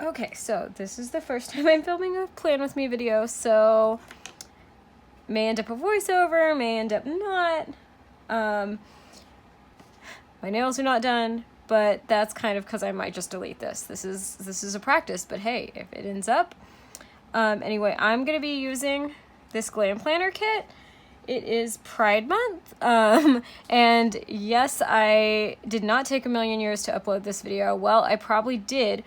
Okay, so this is the first time I'm filming a plan with me video, so may end up a voiceover, may end up not. My nails are not done, but that's kind of because I might just delete this. This is a practice, but hey, if it ends up. Anyway, I'm gonna be using this glam planner kit. It is Pride Month, and yes, I did not take a million years to upload this video. Well, I probably did,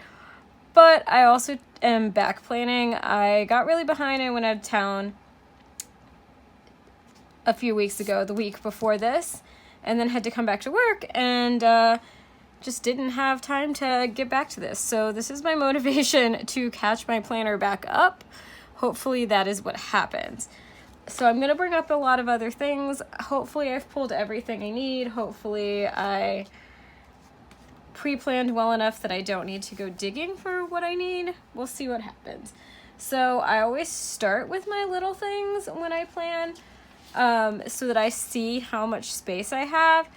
but I also am back planning. I got really behind. I went out of town a few weeks ago, the week before this, and then had to come back to work and just didn't have time to get back to this. So this is my motivation to catch my planner back up. Hopefully that is what happens. So I'm going to bring up a lot of other things. Hopefully I've pulled everything I need. Hopefully I pre-planned well enough that I don't need to go digging for what I need. We'll see what happens. So I always start with my little things when I plan, so that I see how much space I have.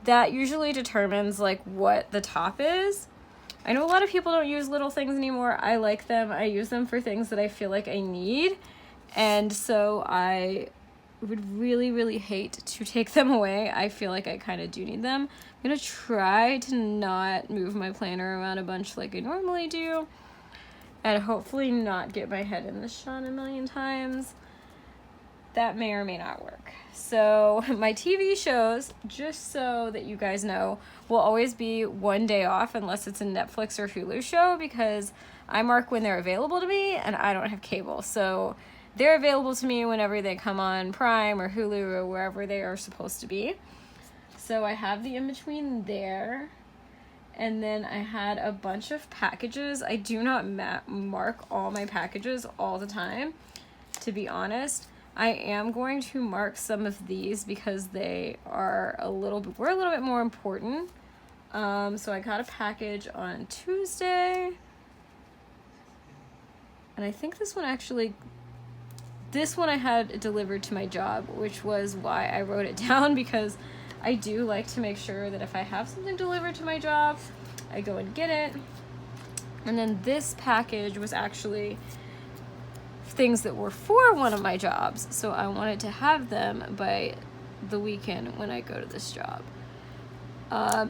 That usually determines like what the top is. I know a lot of people don't use little things anymore. I like them. I use them for things that I feel like I need. And so I would really, really hate to take them away. I feel like I kind of do need them. I'm going to try to not move my planner around a bunch like I normally do. And hopefully not get my head in the shot a million times. That may or may not work. So my TV shows, just so that you guys know, will always be one day off unless it's a Netflix or Hulu show, because I mark when they're available to me and I don't have cable. So they're available to me whenever they come on Prime or Hulu or wherever they are supposed to be. So I have the in-between there. And then I had a bunch of packages. I do not mark all my packages all the time, to be honest. I am going to mark some of these because they are a little bit more important. So I got a package on Tuesday. And I think this one I had delivered to my job, which was why I wrote it down, because I do like to make sure that if I have something delivered to my job, I go and get it. And then this package was actually things that were for one of my jobs, so I wanted to have them by the weekend when I go to this job.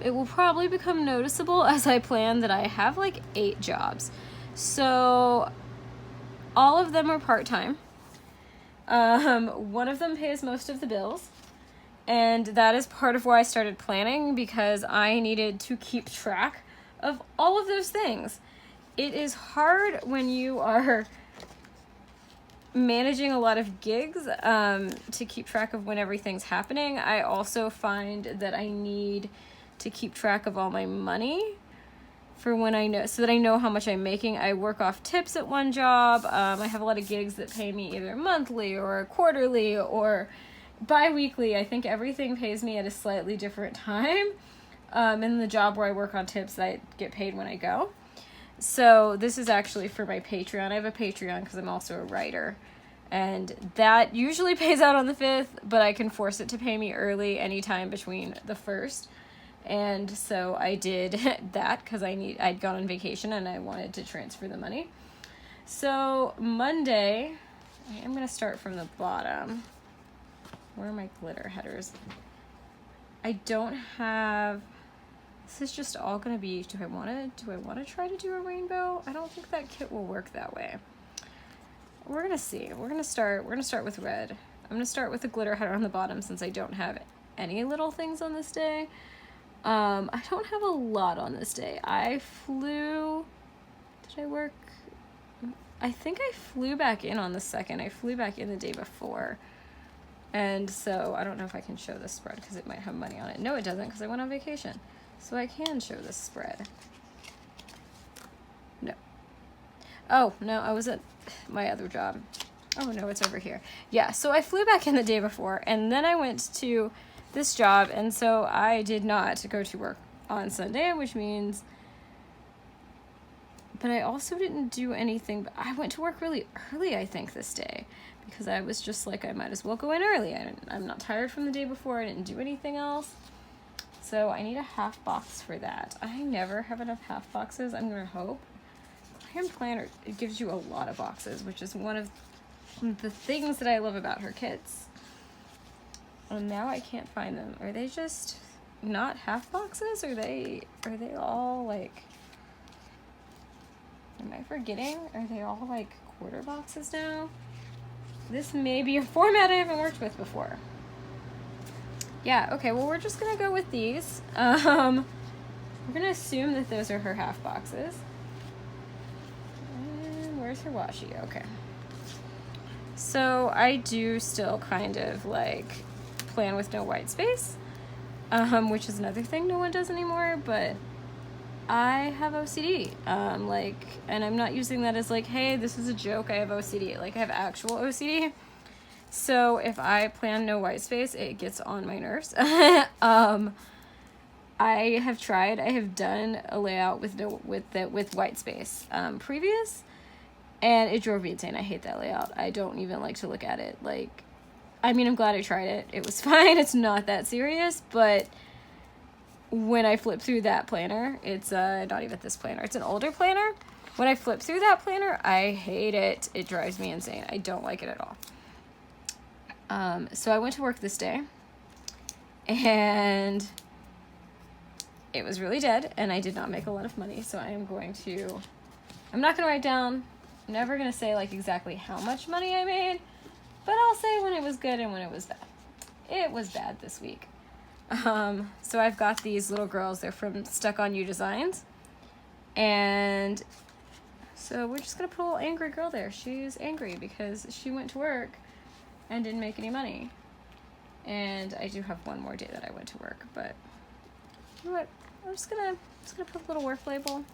It will probably become noticeable as I plan that I have like 8 jobs. So all of them are part-time. One of them pays most of the bills, and that is part of why I started planning, because I needed to keep track of all of those things. It is hard when you are managing a lot of gigs to keep track of when everything's happening. I also find that I need to keep track of all my money for when I know, so that I know how much I'm making. I work off tips at one job. I have a lot of gigs that pay me either monthly or quarterly or bi-weekly. I think everything pays me at a slightly different time. In the job where I work on tips, I get paid when I go. So this is actually for my Patreon. I have a Patreon because I'm also a writer. And that usually pays out on the 5th, but I can force it to pay me early anytime between the 1st. And so I did that because I'd gone on vacation and I wanted to transfer the money. So Monday, I am going to start from the bottom. Where are my glitter headers? I don't have... This is just all going to be, do I want to try to do a rainbow? I don't think that kit will work that way. We're going to see. We're going to start with red. I'm going to start with the glitter header on the bottom since I don't have any little things on this day. I don't have a lot on this day. I flew, did I work? I think I flew back in on the 2nd. I flew back in the day before. And so I don't know if I can show this spread because it might have money on it. No, it doesn't, because I went on vacation. So I can show this spread. No. Oh, no, I was at my other job. Oh, no, it's over here. Yeah, so I flew back in the day before, and then I went to this job, and so I did not go to work on Sunday, which means... But I also didn't do anything. I went to work really early, I think, this day, because I was just like, I might as well go in early. I'm not tired from the day before. I didn't do anything else. So I need a half box for that. I never have enough half boxes. I'm going to hope. plan planner, it gives you a lot of boxes, which is one of the things that I love about her kits. And now I can't find them. Are they just not half boxes? Are they all like, am I forgetting? Are they all like quarter boxes now? This may be a format I haven't worked with before. Yeah, okay, well, we're just gonna go with these. We're gonna assume that those are her half boxes. And where's her washi? Okay. So I do still kind of like plan with no white space, which is another thing no one does anymore, but I have OCD, and I'm not using that as like, hey, this is a joke, I have OCD. Like, I have actual OCD. So if I plan no white space, it gets on my nerves. I have done a layout with white space previous, and it drove me insane. I hate that layout. I don't even like to look at it. Like, I mean, I'm glad I tried it. It was fine. It's not that serious, but when I flip through that planner, it's not even this planner, it's an older planner. When I flip through that planner, I hate it. It drives me insane. I don't like it at all. So I went to work this day, and it was really dead, and I did not make a lot of money, so I'm not going to write down, I'm never going to say like exactly how much money I made, but I'll say when it was good and when it was bad. It was bad this week. So I've got these little girls, they're from Stuck On You Designs, and so we're just gonna put a little angry girl there. She's angry because she went to work and didn't make any money, and I do have one more day that I went to work, but you know what, I'm just gonna put a little work label.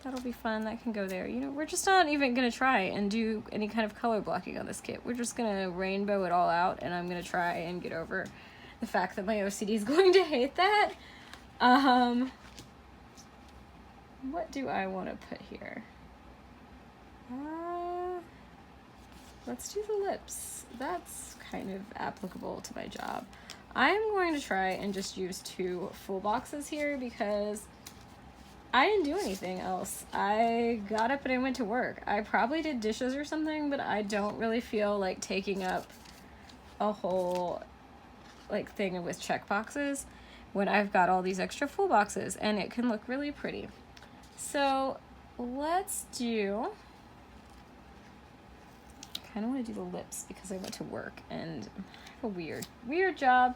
That'll be fun. That can go there. You know, we're just not even gonna try and do any kind of color blocking on this kit. We're just gonna rainbow it all out, and I'm gonna try and get over the fact that my OCD is going to hate that. What do I want to put here? Let's do the lips. That's kind of applicable to my job. I'm going to try and just use 2 full boxes here because I didn't do anything else. I got up and I went to work. I probably did dishes or something, but I don't really feel like taking up a whole like thing with check boxes when I've got all these extra full boxes, and it can look really pretty. So let's do, I kind of want to do the lips because I went to work and I have a weird job.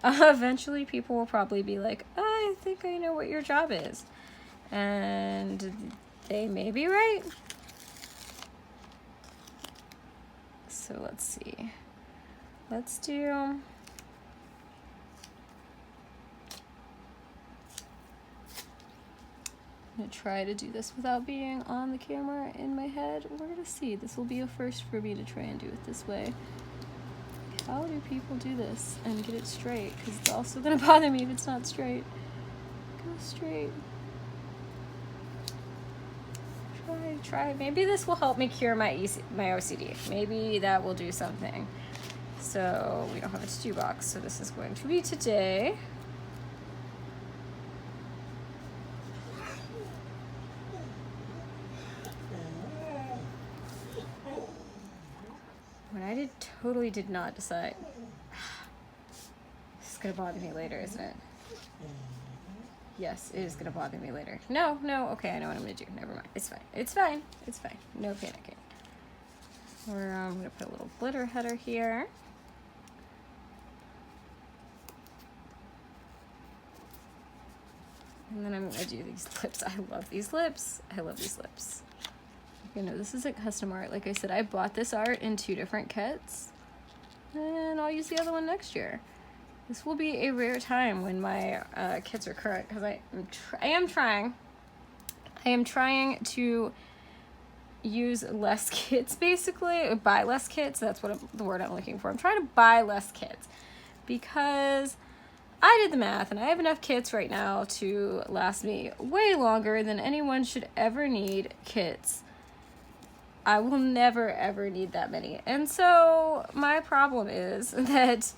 Eventually people will probably be like, I think I know what your job is, and they may be right. So let's see, let's do, I'm gonna try to do this without being on the camera in my head. We're gonna see. This will be a first for me to try and do it this way. How do people do this and get it straight? Because it's also gonna bother me if it's not straight. Go straight. Try. Maybe this will help me cure my OCD. Maybe that will do something. So we don't have a to-do box, so this is going to be today. When I totally did not decide. This is gonna bother me later, isn't it? Yes, it is gonna bother me later. No, okay, I know what I'm gonna do. Never mind. It's fine. No panicking. I'm gonna put a little glitter header here. And then I'm gonna do these lips. I love these lips. You know, this isn't custom art. Like I said, I bought this art in 2 different kits, and I'll use the other one next year. This will be a rare time when my kits are current, because I am trying to use less kits, basically, or buy less kits. That's what the word I'm looking for. I'm trying to buy less kits because I did the math, and I have enough kits right now to last me way longer than anyone should ever need kits. I will never ever need that many. And so my problem is that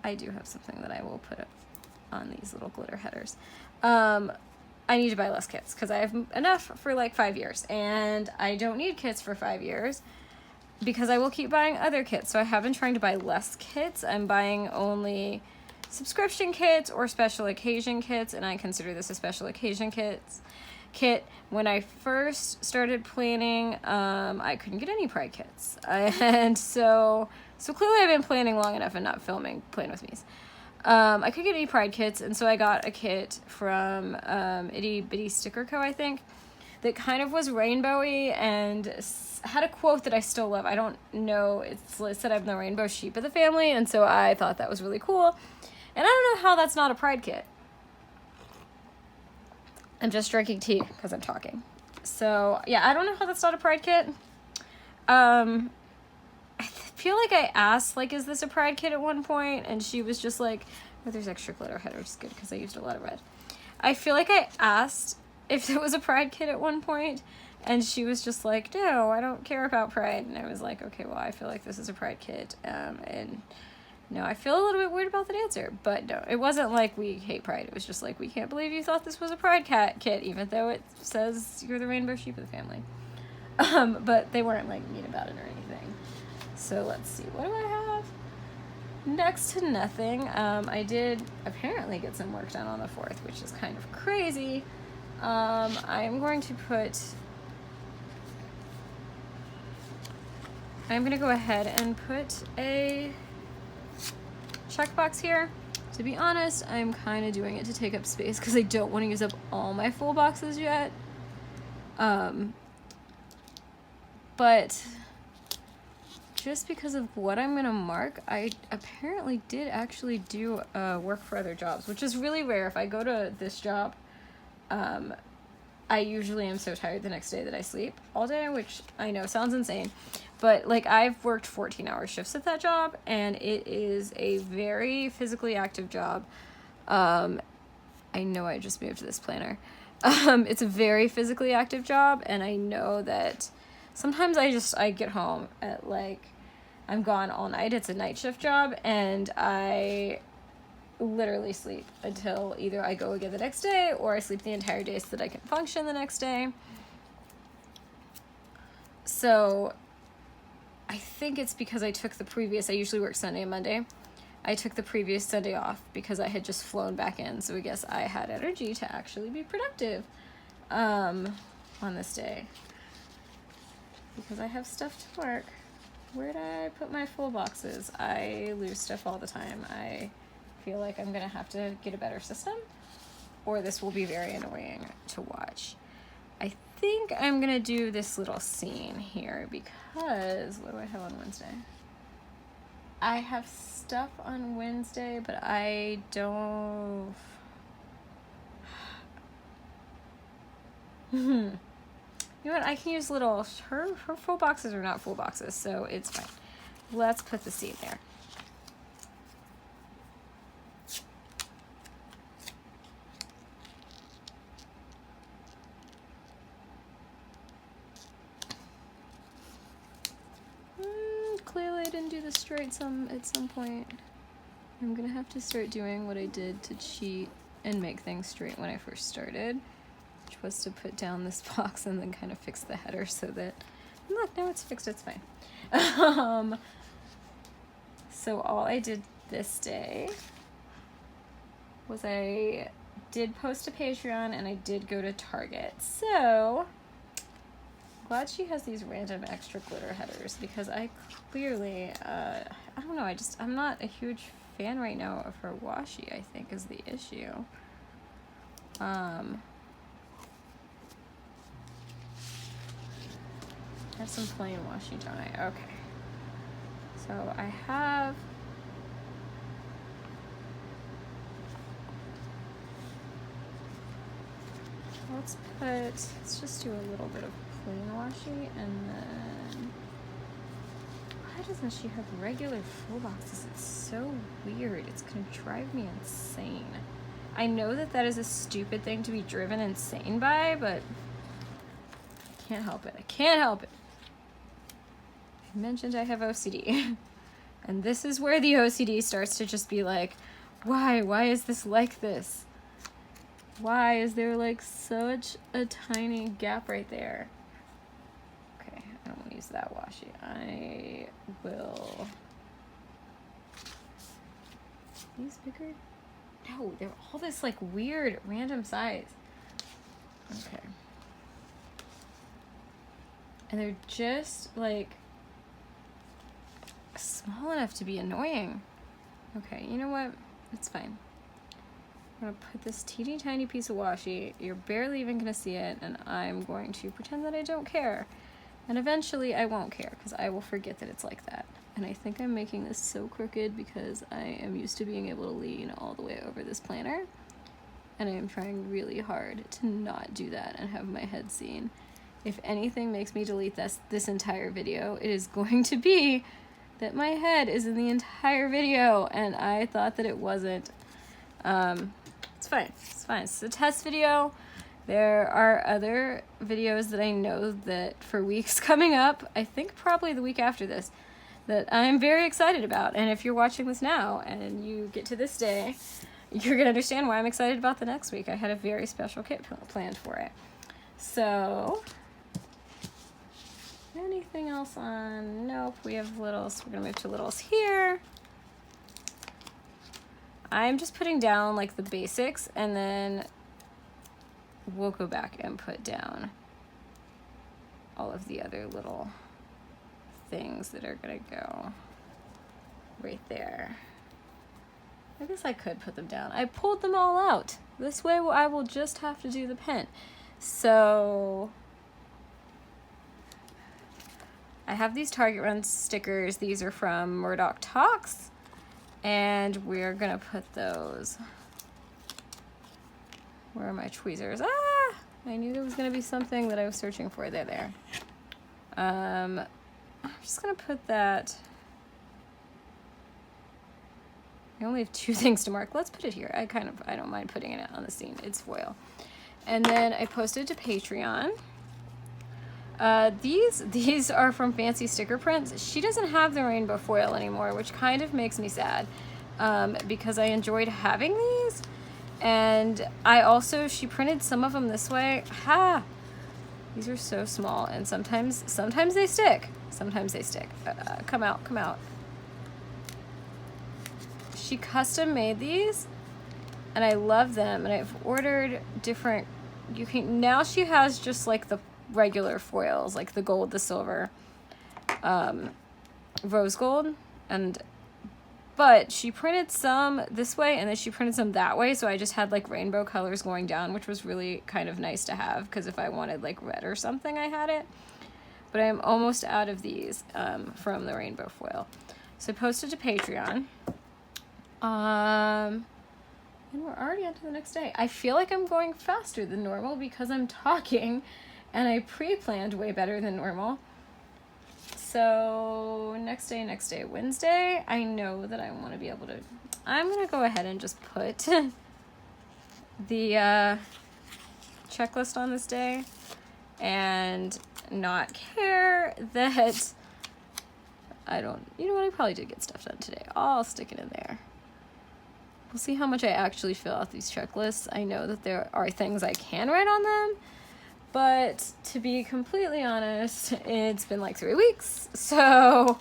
I do have something that I will put on these little glitter headers. I need to buy less kits because I have enough for like 5 years, and I don't need kits for 5 years because I will keep buying other kits. So I have been trying to buy less kits. I'm buying only subscription kits or special occasion kits, and I consider this a special occasion kit. When I first started planning, I couldn't get any Pride kits, and so clearly I've been planning long enough and not filming Plan With Me's. I couldn't get any Pride kits, and so I got a kit from Itty Bitty Sticker Co., I think, that kind of was rainbowy and had a quote that I still love. I don't know, it said I'm the rainbow sheep of the family, and so I thought that was really cool. And I don't know how that's not a Pride kit. I'm just drinking tea because I'm talking. So, yeah, I don't know how that's not a Pride kit. I feel like I asked, like, is this a Pride kit at one point? And she was just like, oh, there's extra glitter header, which is good because I used a lot of red. I feel like I asked if it was a Pride kit at one point, and she was just like, no, I don't care about Pride. And I was like, okay, well, I feel like this is a Pride kit. And no, I feel a little bit weird about the answer, but no, it wasn't like we hate Pride. It was just like, we can't believe you thought this was a Pride kit, even though it says you're the rainbow sheep of the family. But they weren't like mean about it or anything. So let's see, what do I have? Next to nothing. I did apparently get some work done on the 4th, which is kind of crazy. I'm going to go ahead and put a checkbox here. To be honest, I'm kind of doing it to take up space because I don't want to use up all my full boxes yet. But just because of what I'm going to mark, I apparently did actually do work for other jobs, which is really rare. If I go to this job, I usually am so tired the next day that I sleep all day, which I know sounds insane. But, like, I've worked 14-hour shifts at that job, and it is a very physically active job. I know I just moved this planner. It's a very physically active job, and I know that sometimes I get home at, like, I'm gone all night. It's a night shift job, and I literally sleep until either I go again the next day or I sleep the entire day so that I can function the next day. So I think it's because I usually work Sunday and Monday. I took the previous Sunday off because I had just flown back in. So I guess I had energy to actually be productive on this day because I have stuff to work. Where did I put my full boxes? I lose stuff all the time. I feel like I'm going to have to get a better system or this will be very annoying to watch. I think I'm going to do this little scene here because, what do I have on Wednesday? I have stuff on Wednesday, but I don't... You know what? I can use little... Her full boxes are not full boxes, so it's fine. Let's put the scene there. Clearly I didn't do this straight at some point. I'm gonna have to start doing what I did to cheat and make things straight when I first started, which was to put down this box and then kind of fix the header so that, look, now it's fixed, it's fine. So all I did this day was I did post to Patreon and I did go to Target. So glad she has these random extra glitter headers because I clearly, I don't know, I'm not a huge fan right now of her washi, I think is the issue. I have some plain washi, don't I? Okay. So I have... let's just do a little bit of plain washi, and then why doesn't she have regular full boxes? It's so weird. It's gonna drive me insane. I know that is a stupid thing to be driven insane by, but I can't help it. I can't help it. I mentioned I have OCD. And this is where the OCD starts to just be like, why is this like this? Why is there like such a tiny gap right there? Okay, I don't want to use that washi. I will... These bigger? No, they're all this like weird random size. Okay. And they're just like small enough to be annoying. Okay, you know what? It's fine. I'm gonna put this teeny tiny piece of washi. You're barely even gonna see it, and I'm going to pretend that I don't care. And eventually I won't care because I will forget that it's like that. And I think I'm making this so crooked because I am used to being able to lean all the way over this planner. And I am trying really hard to not do that and have my head seen. If anything makes me delete this entire video, it is going to be that my head is in the entire video and I thought that it wasn't. It's fine, it's fine. It's a test video. There are other videos that I know that for weeks coming up, I think probably the week after this, that I'm very excited about. And if you're watching this now and you get to this day, you're gonna understand why I'm excited about the next week. I had a very special kit planned for it. So, anything else on? Nope, we have littles. We're gonna move to littles here. I'm just putting down like the basics and then we'll go back and put down all of the other little things that are gonna go right there. I guess I could put them down. I pulled them all out. This way I will just have to do the pen. So I have these Target Run stickers. These are from Murdoch Talks. And we're gonna put those. Where are my tweezers? Ah! I knew there was gonna be something that I was searching for. They're there. I'm just gonna put that. I only have 2 things to mark. Let's put it here. I don't mind putting it on the scene. It's foil. And then I posted to Patreon. These are from Fancy Sticker Prints. She doesn't have the rainbow foil anymore, which kind of makes me sad because I enjoyed having these. And she printed some of them this way. Ha! These are so small, and sometimes they stick. Sometimes they stick. Come out. She custom made these, and I love them. And I've ordered different. Now she has just like the regular foils, like the gold, the silver, rose gold, but she printed some this way and then she printed some that way, so I just had like rainbow colors going down, which was really kind of nice to have because if I wanted like red or something I had it. But I'm almost out of these from the rainbow foil, so I posted to Patreon, and we're already on to the next day. I feel like I'm going faster than normal because I'm talking and I pre-planned way better than normal. So next day, Wednesday, I know that I want to be able to, I'm going to go ahead and just put the checklist on this day and not care that you know what, I probably did get stuff done today. I'll stick it in there. We'll see how much I actually fill out these checklists. I know that there are things I can write on them, but to be completely honest, it's been like 3 weeks, so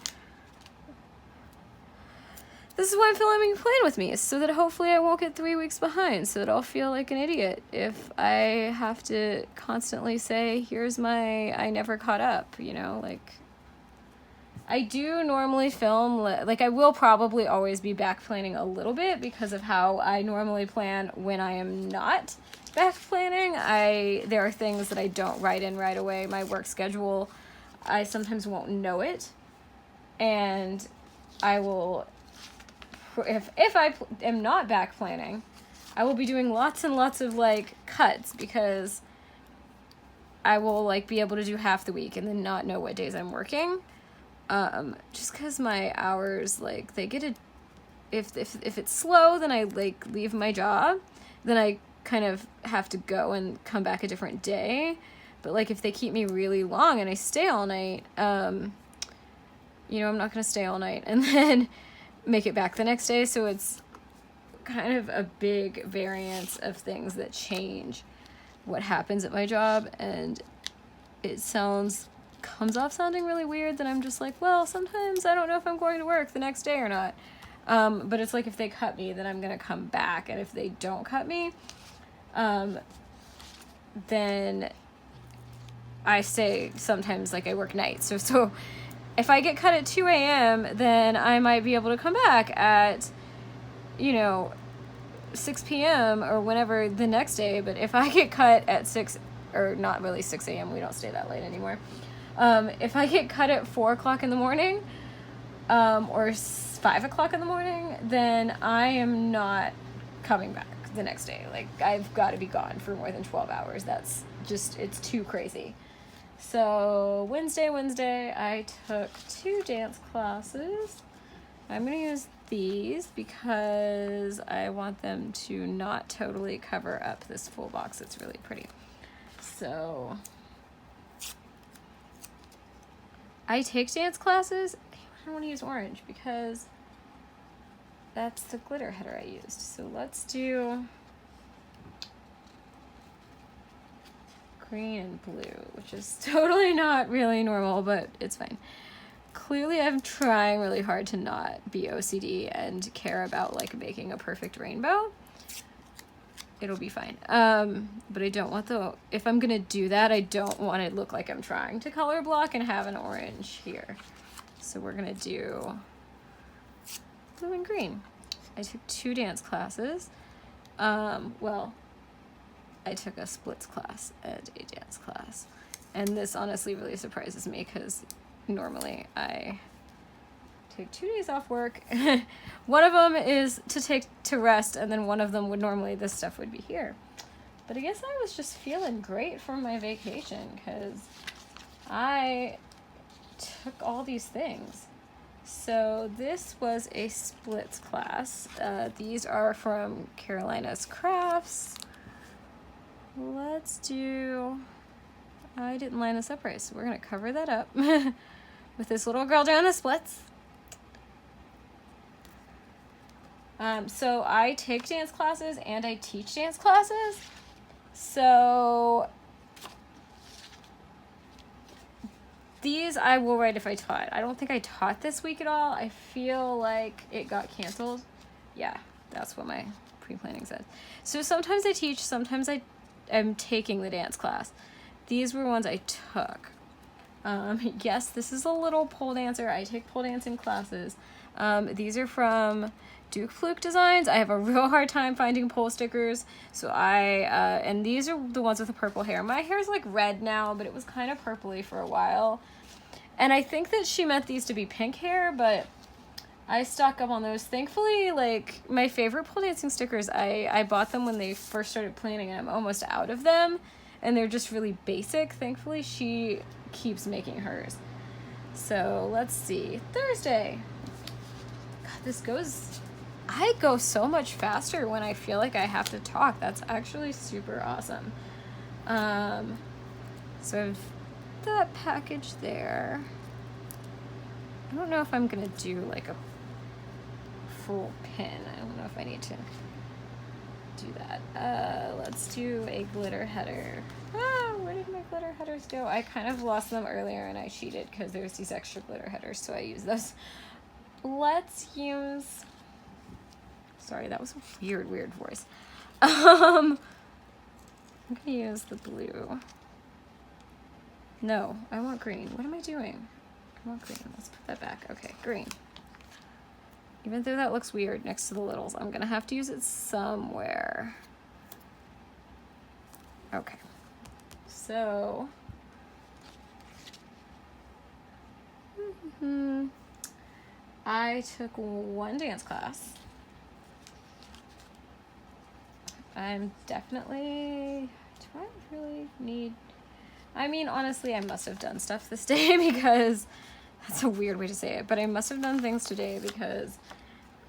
this is why I'm filming Plan With Me, so that hopefully I won't get 3 weeks behind, so that I'll feel like an idiot if I have to constantly say, here's my, I never caught up, you know, like, I do normally film, like I will probably always be back planning a little bit because of how I normally plan when I am not back planning. There are things that I don't write in right away. My work schedule, I sometimes won't know it, and I will, if I am not back planning, I will be doing lots and lots of like cuts because I will like be able to do half the week and then not know what days I'm working. Just because my hours, like, they get if it's slow, then I, like, leave my job, then I kind of have to go and come back a different day, but, like, if they keep me really long and I stay all night, you know, I'm not gonna stay all night and then make it back the next day, so it's kind of a big variance of things that change what happens at my job, and it comes off sounding really weird that I'm just like, well, sometimes I don't know if I'm going to work the next day or not. But it's like, if they cut me, then I'm gonna come back, and if they don't cut me, then I stay. Sometimes, like, I work nights, so if I get cut at 2 a.m., then I might be able to come back at, 6 p.m. or whenever the next day. But if I get cut at 6, or not really 6 a.m., we don't stay that late anymore. If I get cut at 4 o'clock in the morning, or 5 o'clock in the morning, then I am not coming back the next day. Like, I've got to be gone for more than 12 hours. That's just, it's too crazy. So Wednesday, I took 2 dance classes. I'm going to use these because I want them to not totally cover up this full box. It's really pretty. So I take dance classes. I don't want to use orange because that's the glitter header I used. So let's do green and blue, which is totally not really normal, but it's fine. Clearly I'm trying really hard to not be OCD and care about, like, making a perfect rainbow. It'll be fine. But I don't want if I'm gonna do that, I don't want it to look like I'm trying to color block and have an orange here. So we're gonna do blue and green. I took 2 dance classes. Well, I took a splits class and a dance class. And this honestly really surprises me because normally I take 2 days off work. One of them is to rest, and then one of them would normally, this stuff would be here. But I guess I was just feeling great from my vacation because I took all these things. So this was a splits class. These are from Carolina's Crafts. Let's do, I didn't line this up right, so we're gonna cover that up with this little girl doing the splits. So I take dance classes and I teach dance classes. So these I will write if I taught. I don't think I taught this week at all. I feel like it got canceled. Yeah, that's what my pre-planning said. So sometimes I teach, sometimes I'm taking the dance class. These were ones I took. Yes, this is a little pole dancer. I take pole dancing classes. These are from Duke Fluke Designs. I have a real hard time finding pole stickers, so and these are the ones with the purple hair. My hair is like red now, but it was kind of purpley for a while. And I think that she meant these to be pink hair, but I stock up on those. Thankfully, like, my favorite pole dancing stickers, I bought them when they first started planning, and I'm almost out of them, and they're just really basic. Thankfully, she keeps making hers. So let's see. Thursday. God, I go so much faster when I feel like I have to talk. That's actually super awesome. So I've that package there. I don't know if I'm gonna do like a full pin. I don't know if I need to do that. Let's do a glitter header. Where did my glitter headers go? I kind of lost them earlier and I cheated because there's these extra glitter headers, so I use those. Let's use, sorry, that was a weird voice. I'm gonna use the blue. No, I want green. What am I doing? I want green. Let's put that back. Okay, green. Even though that looks weird next to the littles, I'm gonna have to use it somewhere. Okay, so I took 1 dance class. I'm definitely, do I really need, I mean, honestly, I must have done stuff this day because that's a weird way to say it, but I must have done things today because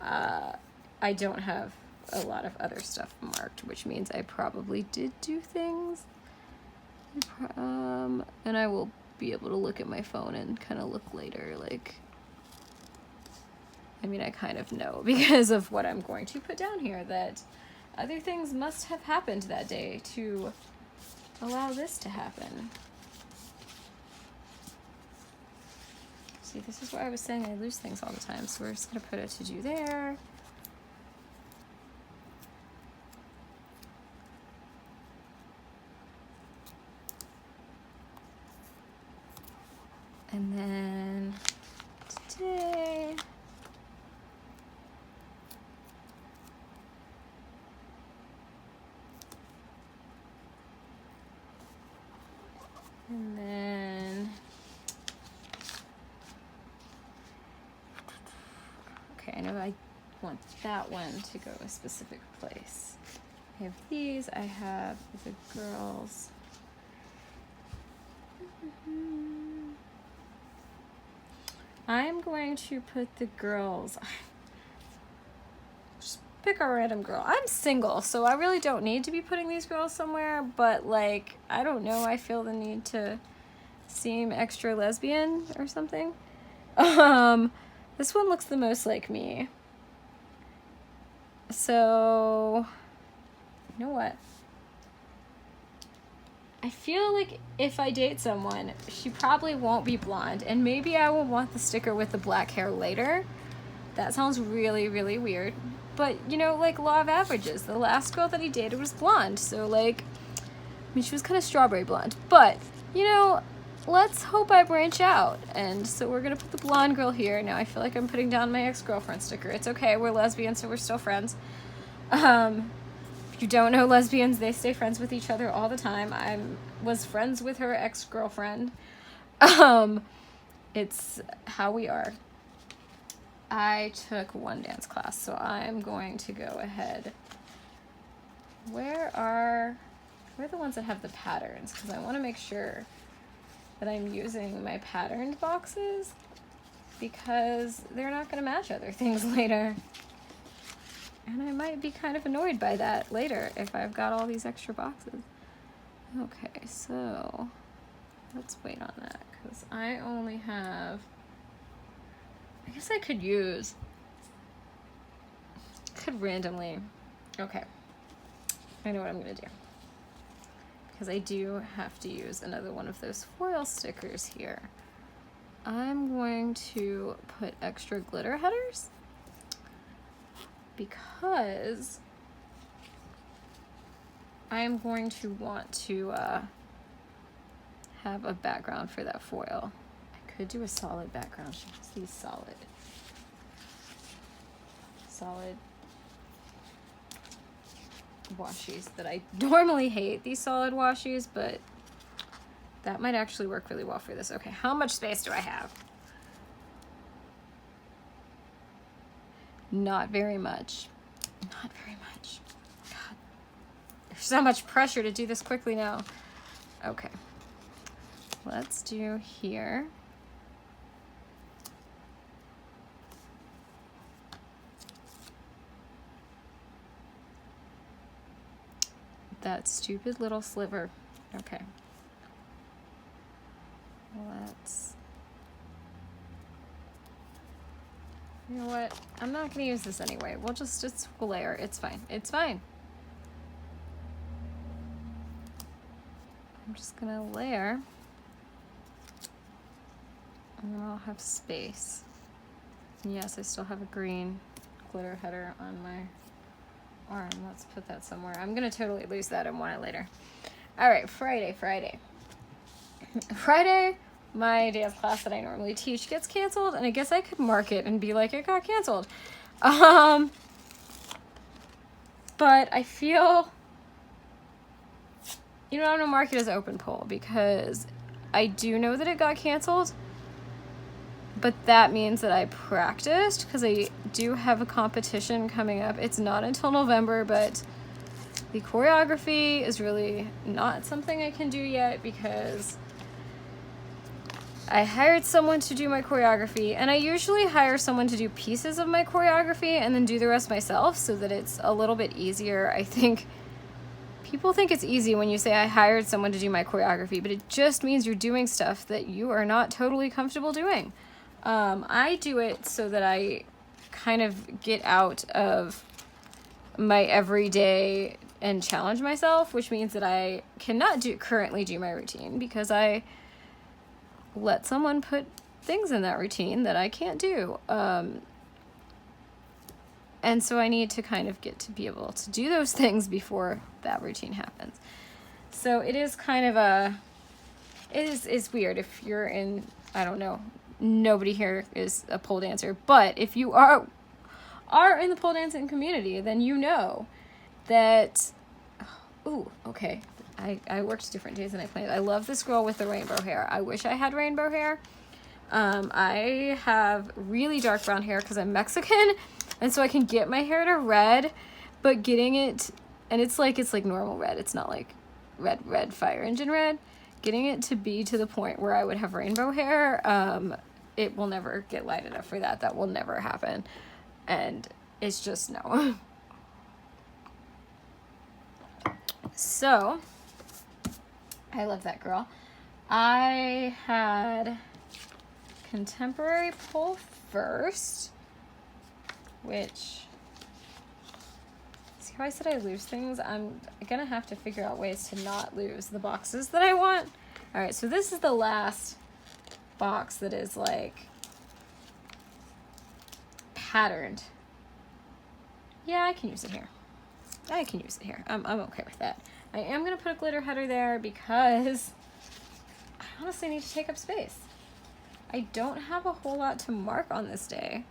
I don't have a lot of other stuff marked, which means I probably did do things. And I will be able to look at my phone and kind of look later, like, I mean, I kind of know because of what I'm going to put down here, that other things must have happened that day to allow this to happen. See, this is where I was saying I lose things all the time, so we're just going to put a to-do there. And then today, and then, okay, I know I want that one to go a specific place. I have these, I have the girls. I'm going to put the girls, just pick a random girl. I'm single, so I really don't need to be putting these girls somewhere, but like, I don't know, I feel the need to seem extra lesbian or something. This one looks the most like me. So, you know what? I feel like if I date someone, she probably won't be blonde, and maybe I will want the sticker with the black hair later. That sounds really, really weird. But, you know, like, law of averages. The last girl that he dated was blonde, so, like, I mean, she was kind of strawberry blonde. But, you know, let's hope I branch out. And so we're going to put the blonde girl here. Now I feel like I'm putting down my ex-girlfriend sticker. It's okay, we're lesbians, so we're still friends. If you don't know lesbians, they stay friends with each other all the time. I was friends with her ex-girlfriend. It's how we are. I took one dance class, so I'm going to go ahead. Where are the ones that have the patterns? Because I want to make sure that I'm using my patterned boxes, because they're not going to match other things later. And I might be kind of annoyed by that later if I've got all these extra boxes. Okay, so let's wait on that, because I only have, I guess I could randomly, okay, I know what I'm gonna do, because I do have to use another one of those foil stickers here. I'm going to put extra glitter headers, because I'm going to want to have a background for that foil. I could do a solid background. She has these solid washies that I normally hate, these solid washies, but that might actually work really well for this. Okay, how much space do I have? Not very much. Not very much. God, there's so much pressure to do this quickly now. Okay. Let's do here. That stupid little sliver. Okay. Let's... You know what? I'm not going to use this anyway. We'll layer. It's fine. It's fine. I'm just going to layer. And then I'll have space. And yes, I still have a green glitter header on my arm. Let's put that somewhere. I'm going to totally lose that and want it later. All right, Friday. Friday, my dance class that I normally teach gets canceled, and I guess I could mark it and be like, it got canceled. But I feel, you know, I'm gonna mark it as open poll, because I do know that it got canceled, but that means that I practiced, because I do have a competition coming up. It's not until November, but the choreography is really not something I can do yet, because I hired someone to do my choreography, and I usually hire someone to do pieces of my choreography and then do the rest myself, so that it's a little bit easier. I think people think it's easy when you say I hired someone to do my choreography, but it just means you're doing stuff that you are not totally comfortable doing. I do it so that I kind of get out of my everyday and challenge myself, which means that I cannot currently do my routine because I let someone put things in that routine that I can't do. And so I need to kind of get to be able to do those things before that routine happens. So it is kind of it's weird if you're in, I don't know, nobody here is a pole dancer, but if you are in the pole dancing community, then you know that, ooh, okay, I worked different days than I planned. I love this girl with the rainbow hair. I wish I had rainbow hair. I have really dark brown hair because I'm Mexican, and so I can get my hair to red, but getting it, and it's like normal red. It's not like red fire engine red. Getting it to be to the point where I would have rainbow hair, it will never get light enough for that. That will never happen. And it's just no. So, I love that girl. I had contemporary pole first, which, see how I said I lose things? I'm gonna have to figure out ways to not lose the boxes that I want. All right, so this is the last box that is like patterned. Yeah, I can use it here. I can use it here. I'm okay with that. I am gonna put a glitter header there because I honestly need to take up space. I don't have a whole lot to mark on this day.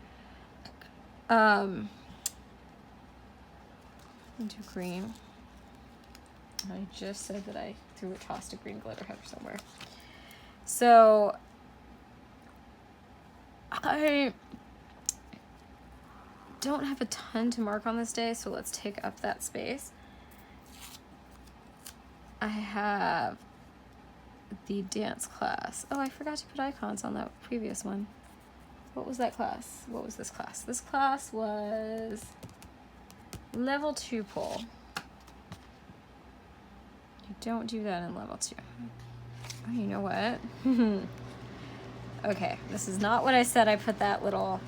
Do green. I just said that I tossed a green glitter header somewhere. So I don't have a ton to mark on this day, so let's take up that space. I have the dance class. Oh, I forgot to put icons on that previous one. What was that class? What was this class? This class was level 2 pole. You don't do that in level 2. Oh, you know what? Okay, this is not what I said I put that little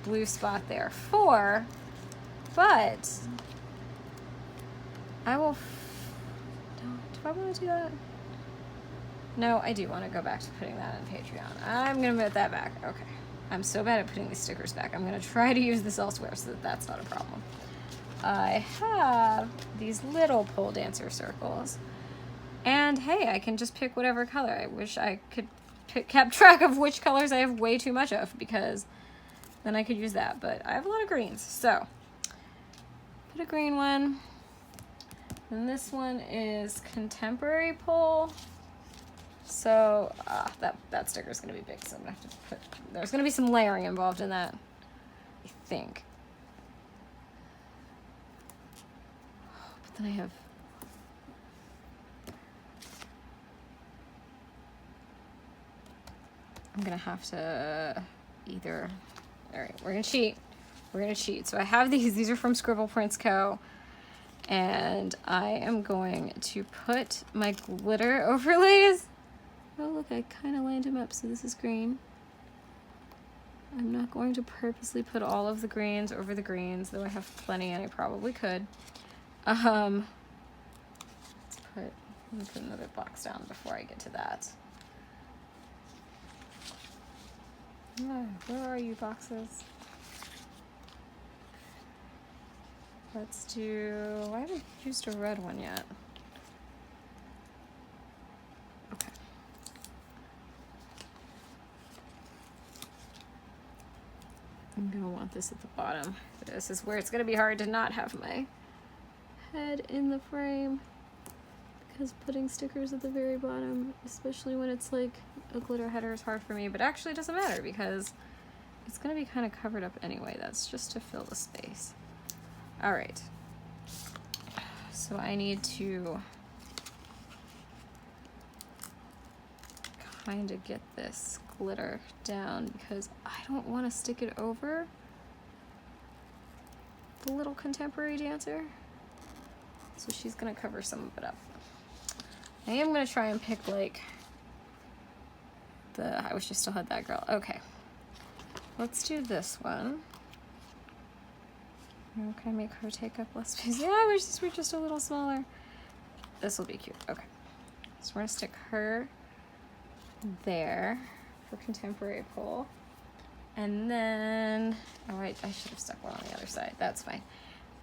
blue spot there for, but I will, do I want to do that? No, I do want to go back to putting that on Patreon. I'm going to put that back. Okay. I'm so bad at putting these stickers back. I'm going to try to use this elsewhere so that that's not a problem. I have these little pole dancer circles. And hey, I can just pick whatever color. I wish I could kept track of which colors I have way too much of, because then I could use that. But I have a lot of greens, so put a green one. And this one is contemporary pole. So that sticker is going to be big, so I'm going to have to put, there's going to be some layering involved in that, I think. But then I have, I'm going to have to either, all right, we're going to cheat. We're going to cheat. So I have these are from Scribble Prints Co. And I am going to put my glitter overlays. Oh, look, I kind of lined them up, so this is green. I'm not going to purposely put all of the greens over the greens, though I have plenty and I probably could. Let's let me put another box down before I get to that. Where are you, boxes? Let's do, I haven't used a red one yet. Okay. I'm gonna want this at the bottom. This is where it's gonna be hard to not have my head in the frame, because putting stickers at the very bottom, especially when it's like a glitter header, is hard for me, but actually it doesn't matter because it's gonna be kind of covered up anyway. That's just to fill the space. All right, so I need to kind of get this glitter down because I don't want to stick it over the little contemporary dancer. So she's gonna cover some of it up. I am gonna try and pick like I wish I still had that girl. Okay, let's do this one. Can I make her take up less space? Yeah, I wish this were just a little smaller. This will be cute. Okay. So we're gonna stick her there for contemporary pole. And then, oh, I should have stuck one on the other side. That's fine.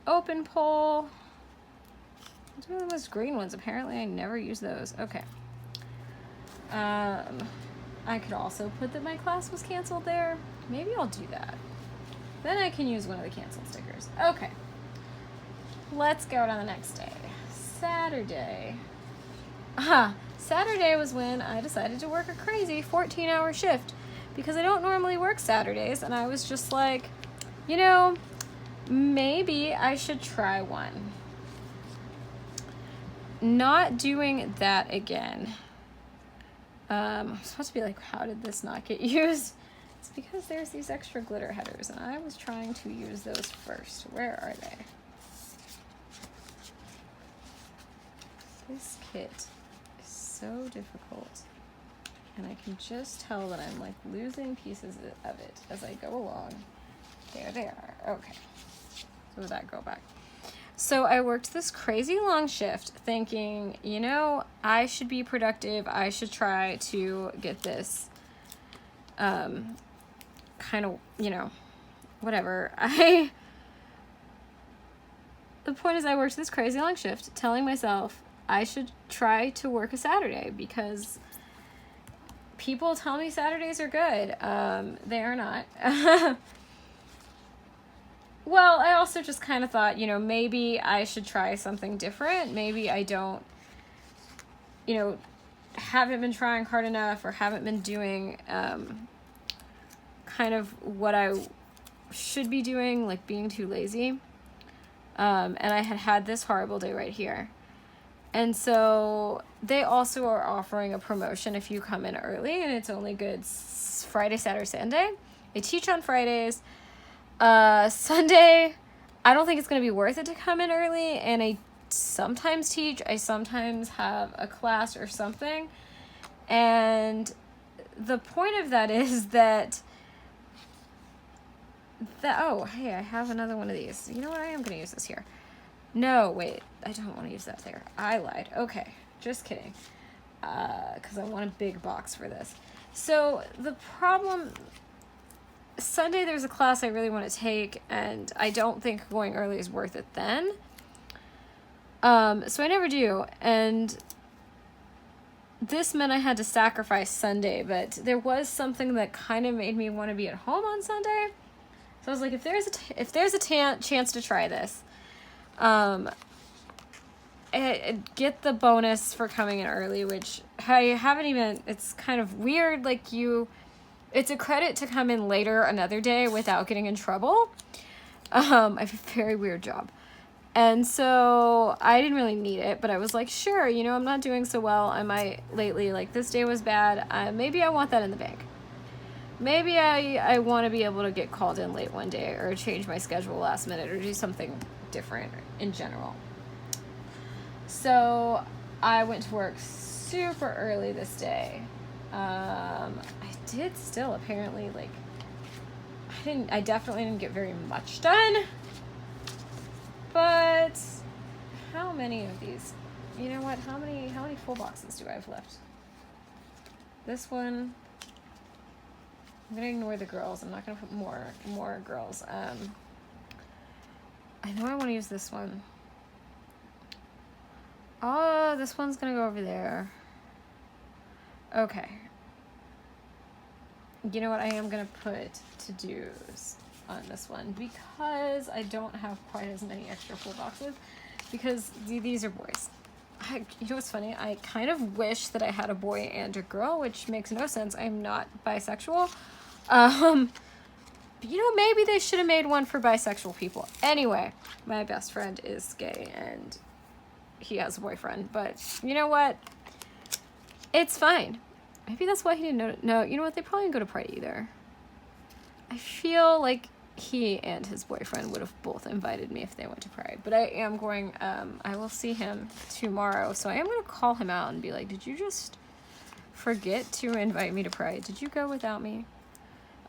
Open pole. Those are the most green ones. Apparently I never use those. Okay. I could also put that my class was canceled there. Maybe I'll do that. Then I can use one of the canceled stickers. Okay. Let's go to the next day. Saturday. Saturday was when I decided to work a crazy 14-hour shift because I don't normally work Saturdays, and I was just like, you know, maybe I should try one. Not doing that again. I'm supposed to be like, how did this not get used? It's because there's these extra glitter headers, and I was trying to use those first. Where are they? This kit is so difficult, and I can just tell that I'm like losing pieces of it as I go along. There they are. Okay. So that go back. So I worked this crazy long shift thinking, you know, I should be productive. I should try to get this kind of, you know, whatever. The point is I worked this crazy long shift telling myself I should try to work a Saturday because people tell me Saturdays are good. They are not. Well, I also just kind of thought, you know, maybe I should try something different. Maybe I don't, you know, haven't been trying hard enough or haven't been doing kind of what I should be doing, like being too lazy. And I had this horrible day right here. And so they also are offering a promotion if you come in early, and it's only good Friday, Saturday, Sunday. I teach on Fridays. Sunday, I don't think it's going to be worth it to come in early, and I sometimes teach, I sometimes have a class or something, and the point of that is that oh, hey, I have another one of these. You know what, I am going to use this here. No, wait, I don't want to use that there. I lied. Okay, just kidding, because I want a big box for this. So the problem... Sunday there's a class I really want to take, and I don't think going early is worth it then. So I never do, and this meant I had to sacrifice Sunday, but there was something that kind of made me want to be at home on Sunday. So I was like, if there's a chance to try this, get the bonus for coming in early, which I haven't even, it's kind of weird, like it's a credit to come in later another day without getting in trouble. I have a very weird job. And so I didn't really need it, but I was like, sure, you know, I'm not doing so well. I might lately, like this day was bad. Maybe I want that in the bank. Maybe I want to be able to get called in late one day or change my schedule last minute or do something different in general. So I went to work super early this day. I did still apparently, like, I definitely didn't get very much done, but how many of these, you know what, how many full boxes do I have left? This one, I'm gonna ignore the girls. I'm not gonna put more girls. I know I want to use this one. Oh, this one's gonna go over there. Okay. You know what, I am going to put to-dos on this one because I don't have quite as many extra full boxes because these are boys. You know what's funny? I kind of wish that I had a boy and a girl, which makes no sense. I'm not bisexual. But you know, maybe they should have made one for bisexual people. Anyway, my best friend is gay and he has a boyfriend, but you know what? It's fine. Maybe that's why he didn't know. No, you know what? They probably didn't go to Pride either. I feel like he and his boyfriend would have both invited me if they went to Pride. But I am going, I will see him tomorrow. So I am going to call him out and be like, did you just forget to invite me to Pride? Did you go without me?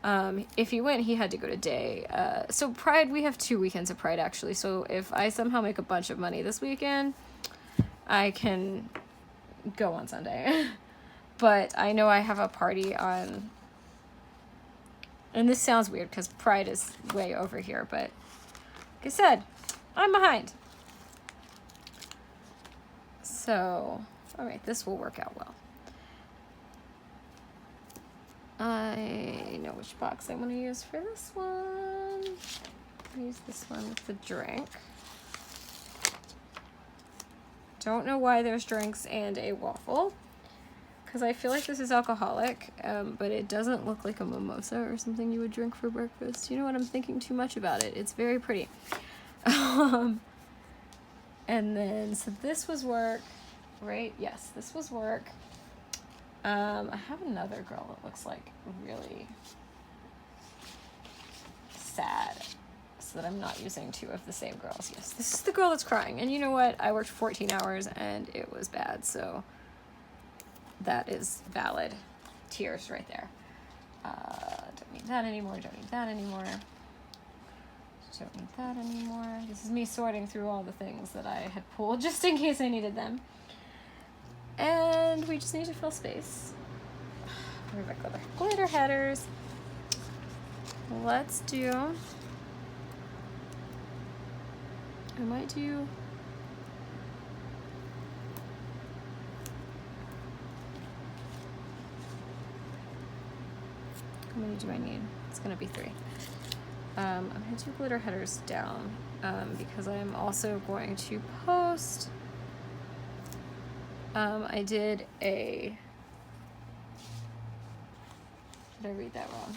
If he went, he had to go to day. So Pride, we have 2 weekends of Pride, actually. So if I somehow make a bunch of money this weekend, I can go on Sunday. But I know I have a party on... And this sounds weird because Pride is way over here, but like I said, I'm behind. So, all right, this will work out well. I know which box I want to use for this one. I'll use this one with the drink. Don't know why there's drinks and a waffle, because I feel like this is alcoholic, but it doesn't look like a mimosa or something you would drink for breakfast. You know what? I'm thinking too much about it. It's very pretty. And then, so this was work, right? Yes, this was work. I have another girl that looks like really sad, so that I'm not using 2 of the same girls. Yes, this is the girl that's crying. And you know what? I worked 14 hours and it was bad, so that is valid tears right there. Don't need that anymore, don't need that anymore. Don't need that anymore. This is me sorting through all the things that I had pulled just in case I needed them. And we just need to fill space. Where are my glitter headers? Let's do... I might do... How many do I need? It's gonna be 3. I'm gonna do glitter headers down because I'm also going to post... I did a... Did I read that wrong?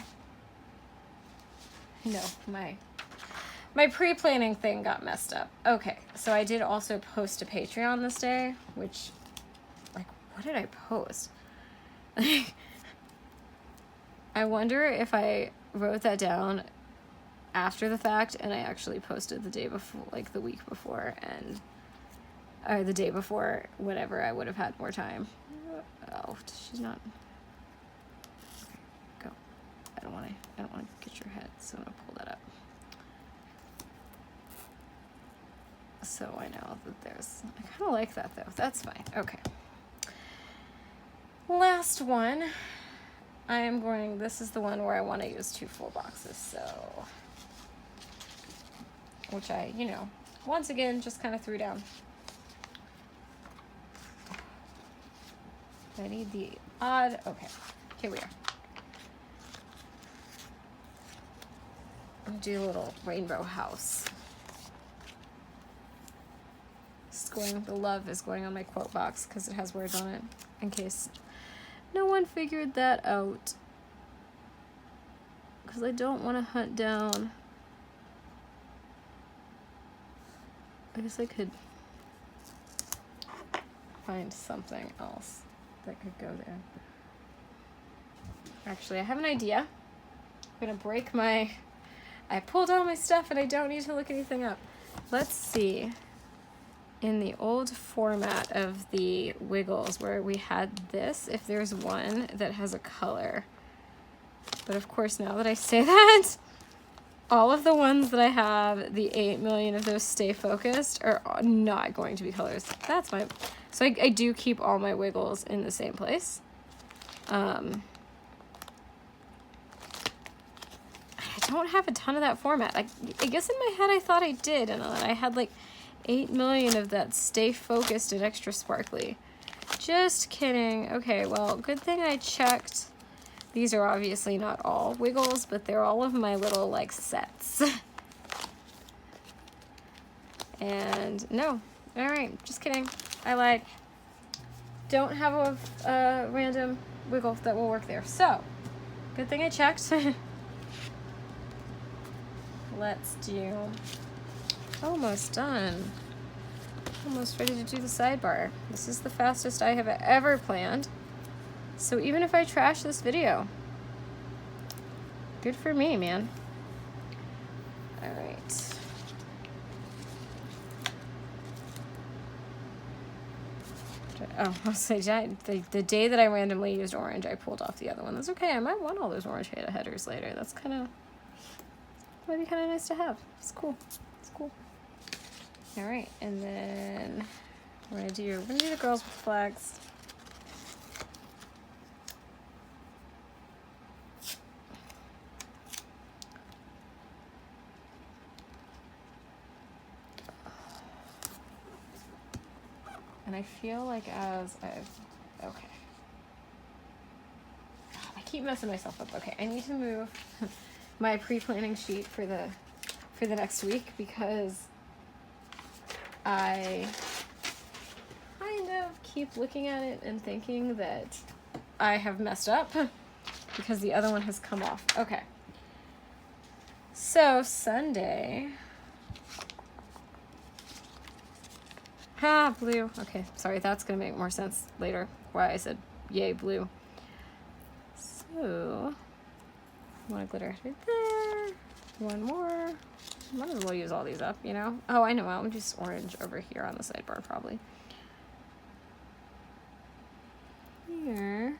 No, my pre-planning thing got messed up. Okay, so I did also post a Patreon this day, which, like, what did I post? Like, I wonder if I wrote that down after the fact and I actually posted the day before, like the week before, and or the day before, whenever I would have had more time. Oh, she's not. Okay, go. I don't want to get your head, so I'm gonna pull that up. So I know that there's. I kind of like that though. That's fine. Okay. Last one. I am going. This is the one where I want to use 2 full boxes. So, which I, once again just kind of threw down. I need the odd, okay, here we are. I'll do a little rainbow house. The love is going on my quote box because it has words on it, in case no one figured that out. Because I don't want to hunt down. I guess I could find something else that could go there. Actually, I have an idea. I'm gonna break my... I pulled all my stuff and I don't need to look anything up. Let's see. In the old format of the Wiggles where we had this, if there's one that has a color. But of course, now that I say that, all of the ones that I have, the 8 million of those stay focused, are not going to be colors. That's my... So I do keep all my Wiggles in the same place. I don't have a ton of that format. I guess in my head I thought I did, and I had like 8 million of that stay focused and extra sparkly. Just kidding. Okay, well, good thing I checked. These are obviously not all Wiggles, but they're all of my little like sets. And no. All right, just kidding. I lied. Don't have a random Wiggle that will work there. So, good thing I checked. Let's do... Almost done. Almost ready to do the sidebar. This is the fastest I have ever planned. So even if I trash this video, good for me, man. All right. Oh, I'll say, the day that I randomly used orange, I pulled off the other one. That's okay. I might want all those orange headers later. That's might be kind of nice to have. It's cool. It's cool. All right, and then we're gonna do the girls with flags. And I feel like okay. I keep messing myself up. Okay, I need to move my pre-planning sheet for the next week because I kind of keep looking at it and thinking that I have messed up because the other one has come off. Okay. So Sunday. Blue. Okay, sorry, that's gonna make more sense later why I said yay blue. So, one glitter right there. One more. Might as well use all these up, you know? Oh, I know, I'll just orange over here on the sidebar probably. Here.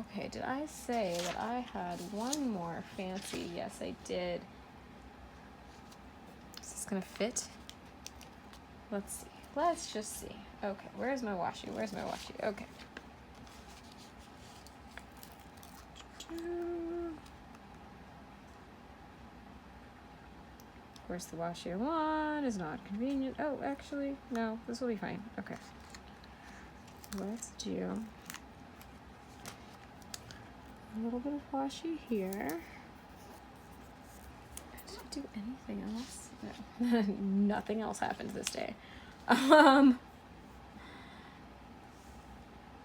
Okay, did I say that I had one more fancy? Yes, I did. Gonna fit. Let's see. Let's just see. Okay, where's my washi? Okay. Of course, the washi I want is not convenient. Oh, actually, no, this will be fine. Okay. Let's do a little bit of washi here. Did I do anything else? No. Nothing else happened this day.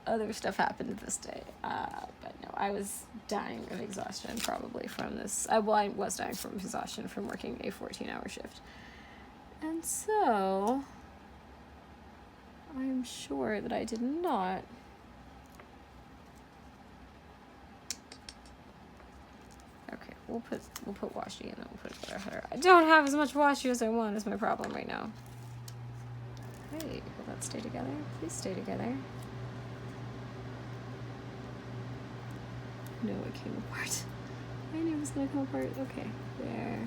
Other stuff happened this day. But no, I was dying of exhaustion probably from this. I was dying from exhaustion from working a 14-hour shift. And so, I'm sure that I did not We'll put washi and then we'll put a glitter header. I don't have as much washi as I want is my problem right now. Hey, will that stay together? Please stay together. No, it came apart. I knew it was gonna come apart. Okay, there.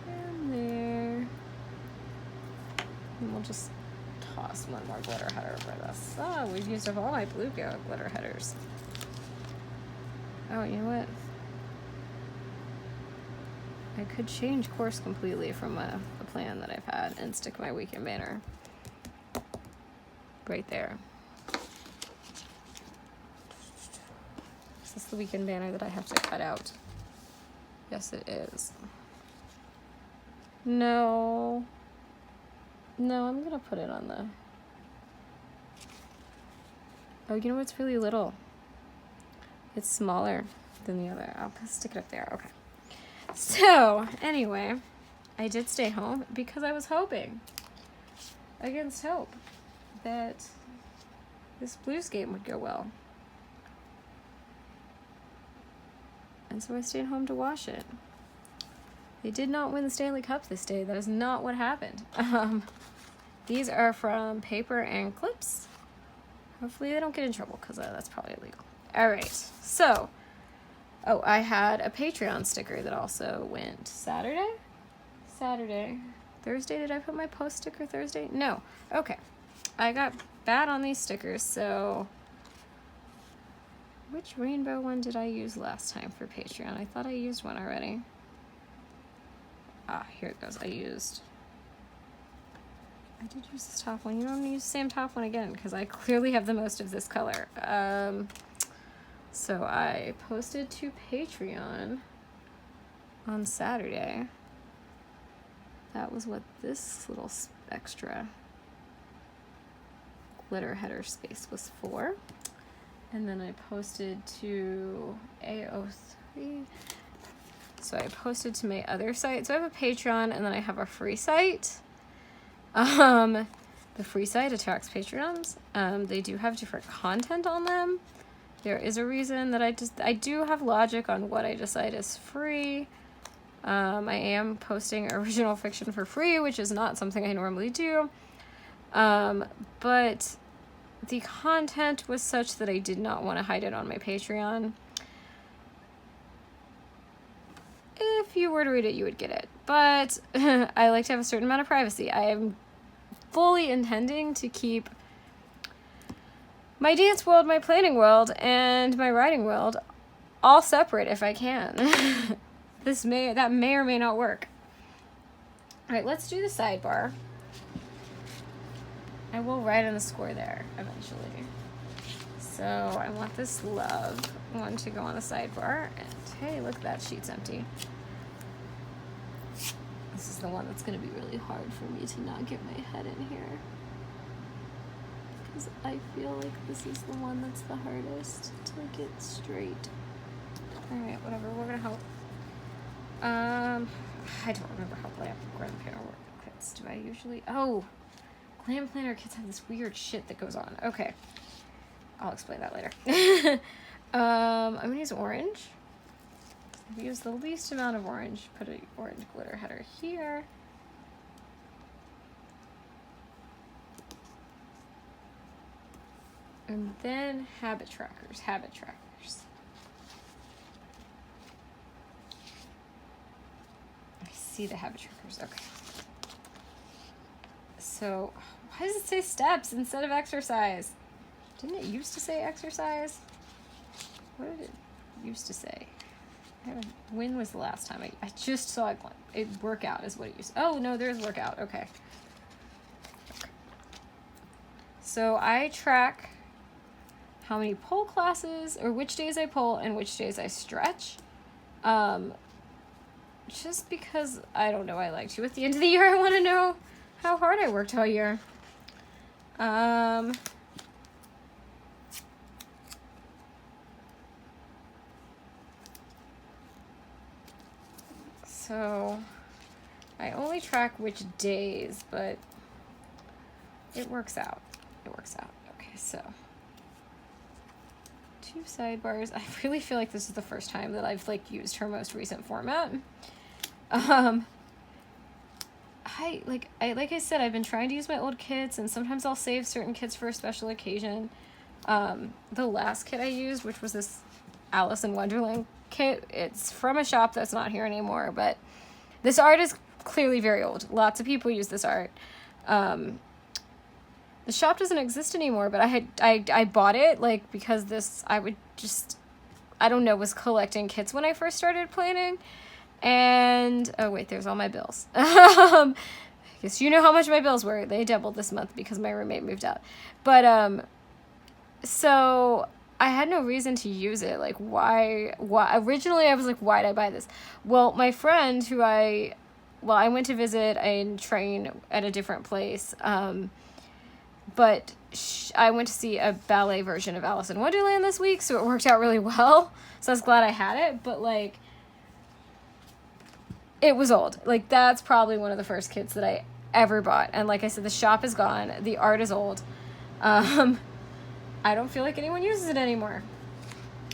And there. And we'll just toss one more glitter header over this. Oh, we've used up all my blue glitter headers. Oh, you know what? I could change course completely from a plan that I've had and stick my weekend banner right there. Is this the weekend banner that I have to cut out? Yes, it is. No, I'm gonna put it on the... Oh, you know what's really little? It's smaller than the other. I'll stick it up there. Okay. So, anyway, I did stay home because I was hoping, against hope, that this Blues game would go well. And so I stayed home to watch it. They did not win the Stanley Cup this day. That is not what happened. These are from Paper and Clips. Hopefully they don't get in trouble because that's probably illegal. All right, so, oh, I had a Patreon sticker that also went Saturday? Thursday, did I put my post sticker Thursday? No, okay. I got bad on these stickers, so which rainbow one did I use last time for Patreon? I thought I used one already. Ah, here it goes. I did use this top one. You know, I'm gonna use the same top one again because I clearly have the most of this color. So I posted to Patreon on Saturday. That was what this little extra glitter header space was for. And then I posted to AO3. So I posted to my other site. So I have a Patreon and then I have a free site. The free site attracts Patreons. They do have different content on them. There is a reason that I do have logic on what I decide is free. I am posting original fiction for free, which is not something I normally do. But the content was such that I did not want to hide it on my Patreon. If you were to read it, you would get it. But I like to have a certain amount of privacy. I am fully intending to keep my dance world, my planning world, and my writing world all separate if I can. That may or may not work. All right, let's do the sidebar. I will write on the score there eventually. So I want this love one to go on the sidebar. And hey, look, that sheet's empty. This is the one that's going to be really hard for me to not get my head in here. Because I feel like this is the one that's the hardest to get straight. Alright, whatever, we're going to help. I don't remember how Glam Planner kits. Do I usually? Oh! Glam Planner kits have this weird shit that goes on. Okay. I'll explain that later. I'm going to use orange. I've used the least amount of orange. Put an orange glitter header here. And then habit trackers. I see the habit trackers. Okay. So, why does it say steps instead of exercise? Didn't it used to say exercise? What did it used to say? When was the last time I just saw it? Workout is what it used. Oh no, there's workout. Okay. So I track how many pole classes, or which days I pole and which days I stretch. Just because I don't know, I like to. At the end of the year, I want to know how hard I worked all year. So I only track which days, but it works out. Okay, so 2 sidebars. I really feel like this is the first time that I've used her most recent format. Like I said, I've been trying to use my old kits, and sometimes I'll save certain kits for a special occasion. The last kit I used, which was this Alice in Wonderland kit, it's from a shop that's not here anymore, but this art is clearly very old. Lots of people use this art. The shop doesn't exist anymore, but I bought it because I don't know, was collecting kits when I first started planning. And oh wait, there's all my bills. I guess you know how much my bills were. They doubled this month because my roommate moved out. But so I had no reason to use it. Why originally I was like, why'd I buy this? Well, my friend who I went to visit and train at a different place. But I went to see a ballet version of Alice in Wonderland this week, so it worked out really well. So I was glad I had it, but it was old. That's probably one of the first kits that I ever bought. And like I said, the shop is gone. The art is old. I don't feel like anyone uses it anymore.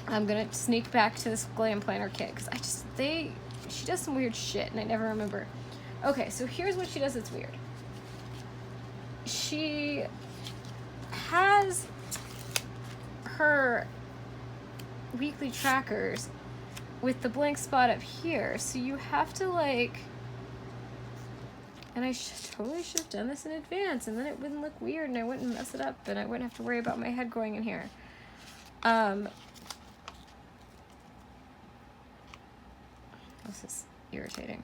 I'm gonna sneak back to this Glam Planner kit because she does some weird shit and I never remember. Okay, so here's what she does that's weird. She has her weekly trackers with the blank spot up here, so you have to and I totally should have done this in advance, and then it wouldn't look weird and I wouldn't mess it up and I wouldn't have to worry about my head going in here. This is irritating.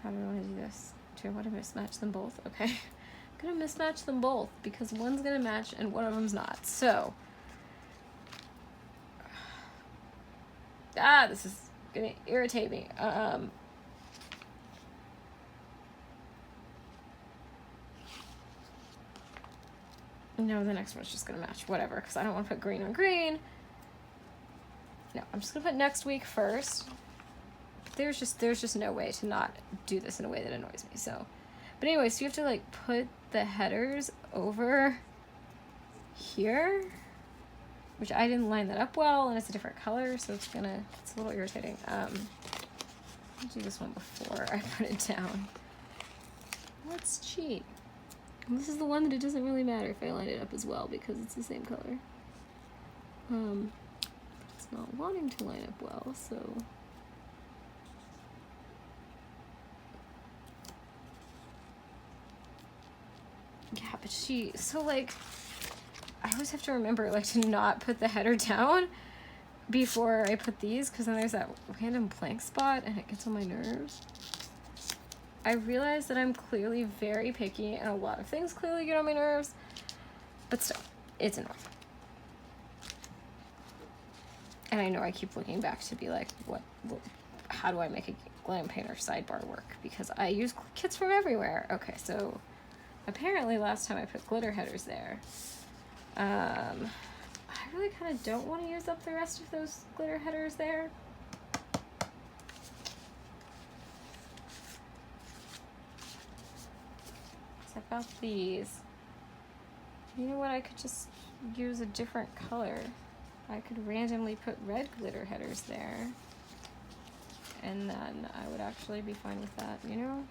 How do I want to do this? Do I want to mismatch them both? Okay. I'm going to mismatch them both because one's going to match and one of them's not. So. This is going to irritate me. No, the next one's just going to match. Whatever, because I don't want to put green on green. No, I'm just going to put next week first. There's just no way to not do this in a way that annoys me. So, but anyway, so you have to put the headers over here. which I didn't line that up well, and it's a different color, so it's a little irritating. I'll do this one before I put it down. Let's cheat. This is the one that it doesn't really matter if I line it up as well because it's the same color. It's not wanting to line up well, so. Yeah, but so like, I always have to remember like to not put the header down before I put these, because then there's that random blank spot and it gets on my nerves. I realize that I'm clearly very picky and a lot of things clearly get on my nerves, but still, it's annoying. And I know I keep looking back to be like, how do I make a glam painter sidebar work? Because I use kits from everywhere. Okay, so apparently last time I put glitter headers there. I really kind of don't want to use up the rest of those glitter headers there. I've got these. You know what? I could just use a different color. I could randomly put red glitter headers there. And then I would actually be fine with that, you know?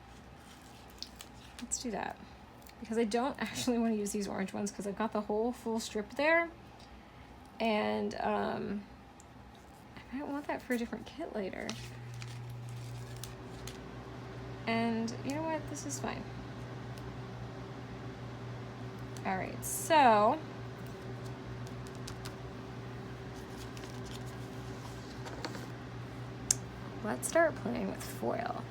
Let's do that. Because I don't actually want to use these orange ones because I've got the whole full strip there. And I might want that for a different kit later. And you know what? This is fine. All right, so let's start playing with foil.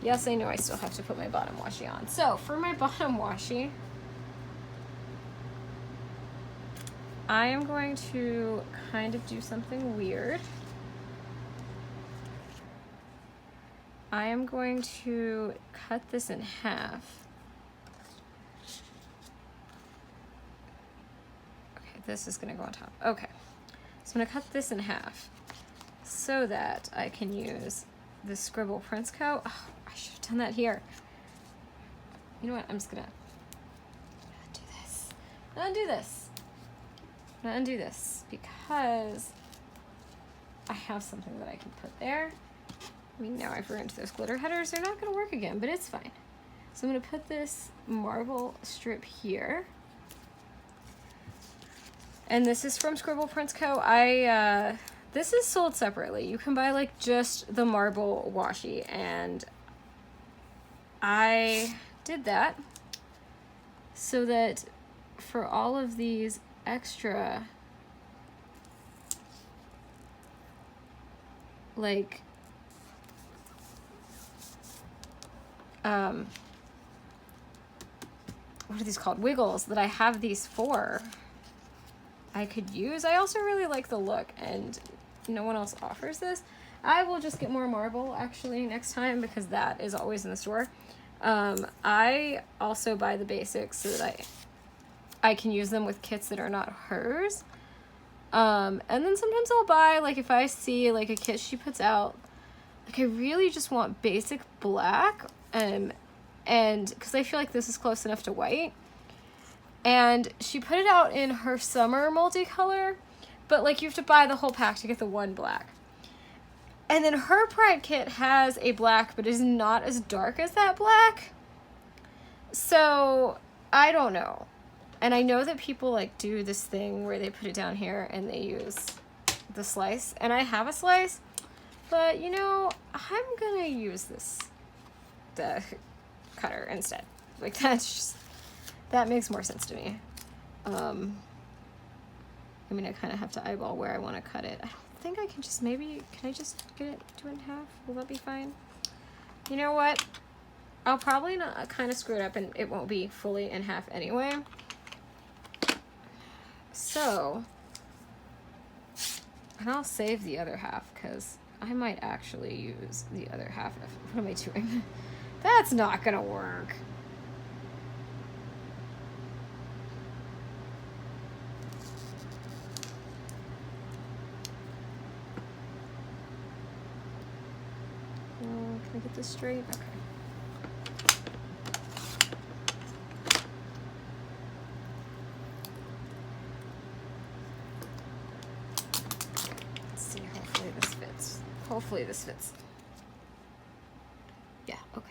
Yes, I know I still have to put my bottom washi on. So for my bottom washi, I am going to kind of do something weird. I am going to cut this in half. This is gonna go on top. Okay, so I'm gonna cut this in half so that I can use the Scribble Prince coat. Oh, I should have done that here. You know what? I'm just gonna undo this. Undo this. I'm gonna undo this because I have something that I can put there. I mean, now I've ruined those glitter headers. They're not gonna work again, but it's fine. So I'm gonna put this marble strip here. And this is from Scribble Prince Co. This is sold separately. You can buy like just the marble washi, and I did that so that for all of these extra like what are these called? Wiggles that I have these for. I could use. I also really like the look, and no one else offers this. I will just get more marble actually next time because that is always in the store. I also buy the basics so that I can use them with kits that are not hers. And then sometimes I'll buy, like if I see like a kit she puts out, like I really just want basic black, and because I feel like this is close enough to white. And she put it out in her summer multicolor, but like you have to buy the whole pack to get the one black. And then her Pride kit has a black, but is not as dark as that black. So I don't know. And I know that people like do this thing where they put it down here and they use the slice. And I have a slice, but you know, I'm gonna use the cutter instead. Like that makes more sense to me. I mean, I kind of have to eyeball where I want to cut it. I don't think I can just can I just get it do it in half? Will that be fine? You know what? I'll probably not kind of screw it up and it won't be fully in half anyway. So, and I'll save the other half because I might actually use the other half. What am I doing? That's not gonna work. Can I get this straight? Okay. Hopefully this fits. Yeah, okay.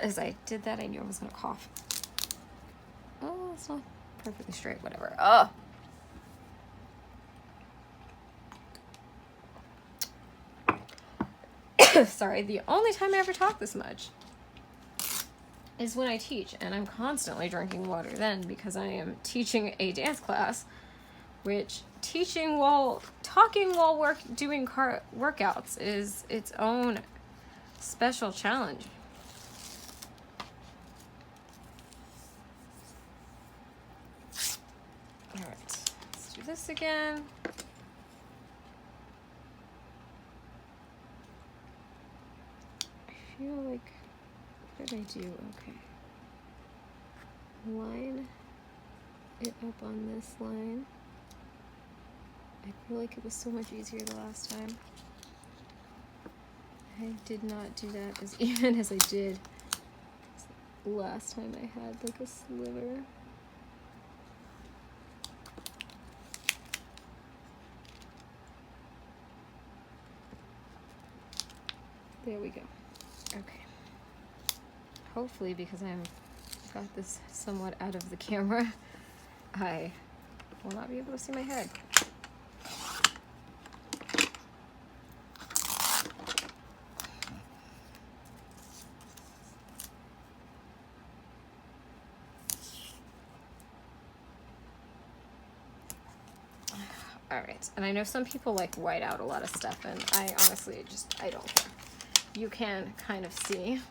As I did that, I knew I was gonna cough. Oh, it's not perfectly straight, whatever. Oh. Sorry, the only time I ever talk this much is when I teach, and I'm constantly drinking water then because I am teaching a dance class, which talking while doing workouts is its own special challenge. All right, let's do this again. I feel like, what did I do? Okay. Line it up on this line. I feel like it was so much easier the last time. I did not do that as even as I did last time I had like a sliver. There we go. Okay. Hopefully, because I've got this somewhat out of the camera, I will not be able to see my head. All right, and I know some people like white out a lot of stuff, and I honestly I don't care. You can kind of see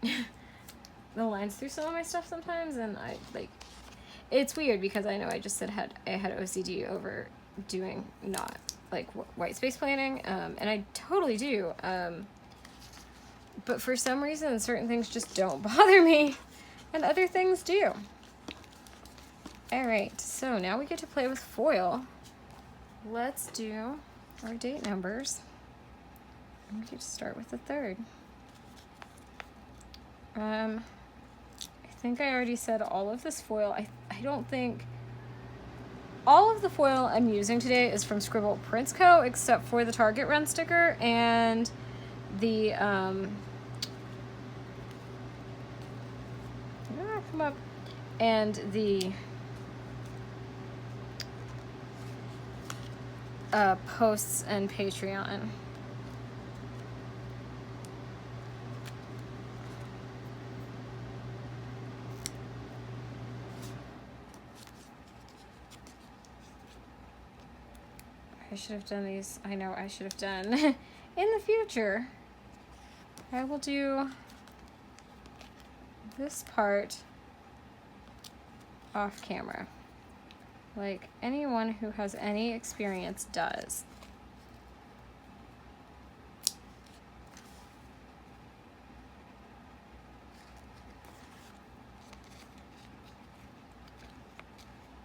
the lines through some of my stuff sometimes, and I like, it's weird because I know I just said I had OCD over doing not like white space planning, and I totally do, but for some reason certain things just don't bother me and other things do. All right, so now we get to play with foil. Let's do our date numbers. I'm going to start with the 3rd. I think I already said all of this foil. I don't think all of the foil I'm using today is from Scribble Prints Co. except for the Target Run sticker and the come up and the posts and Patreon. I should have done these. I know I should have done. In the future, I will do this part off camera, like anyone who has any experience does.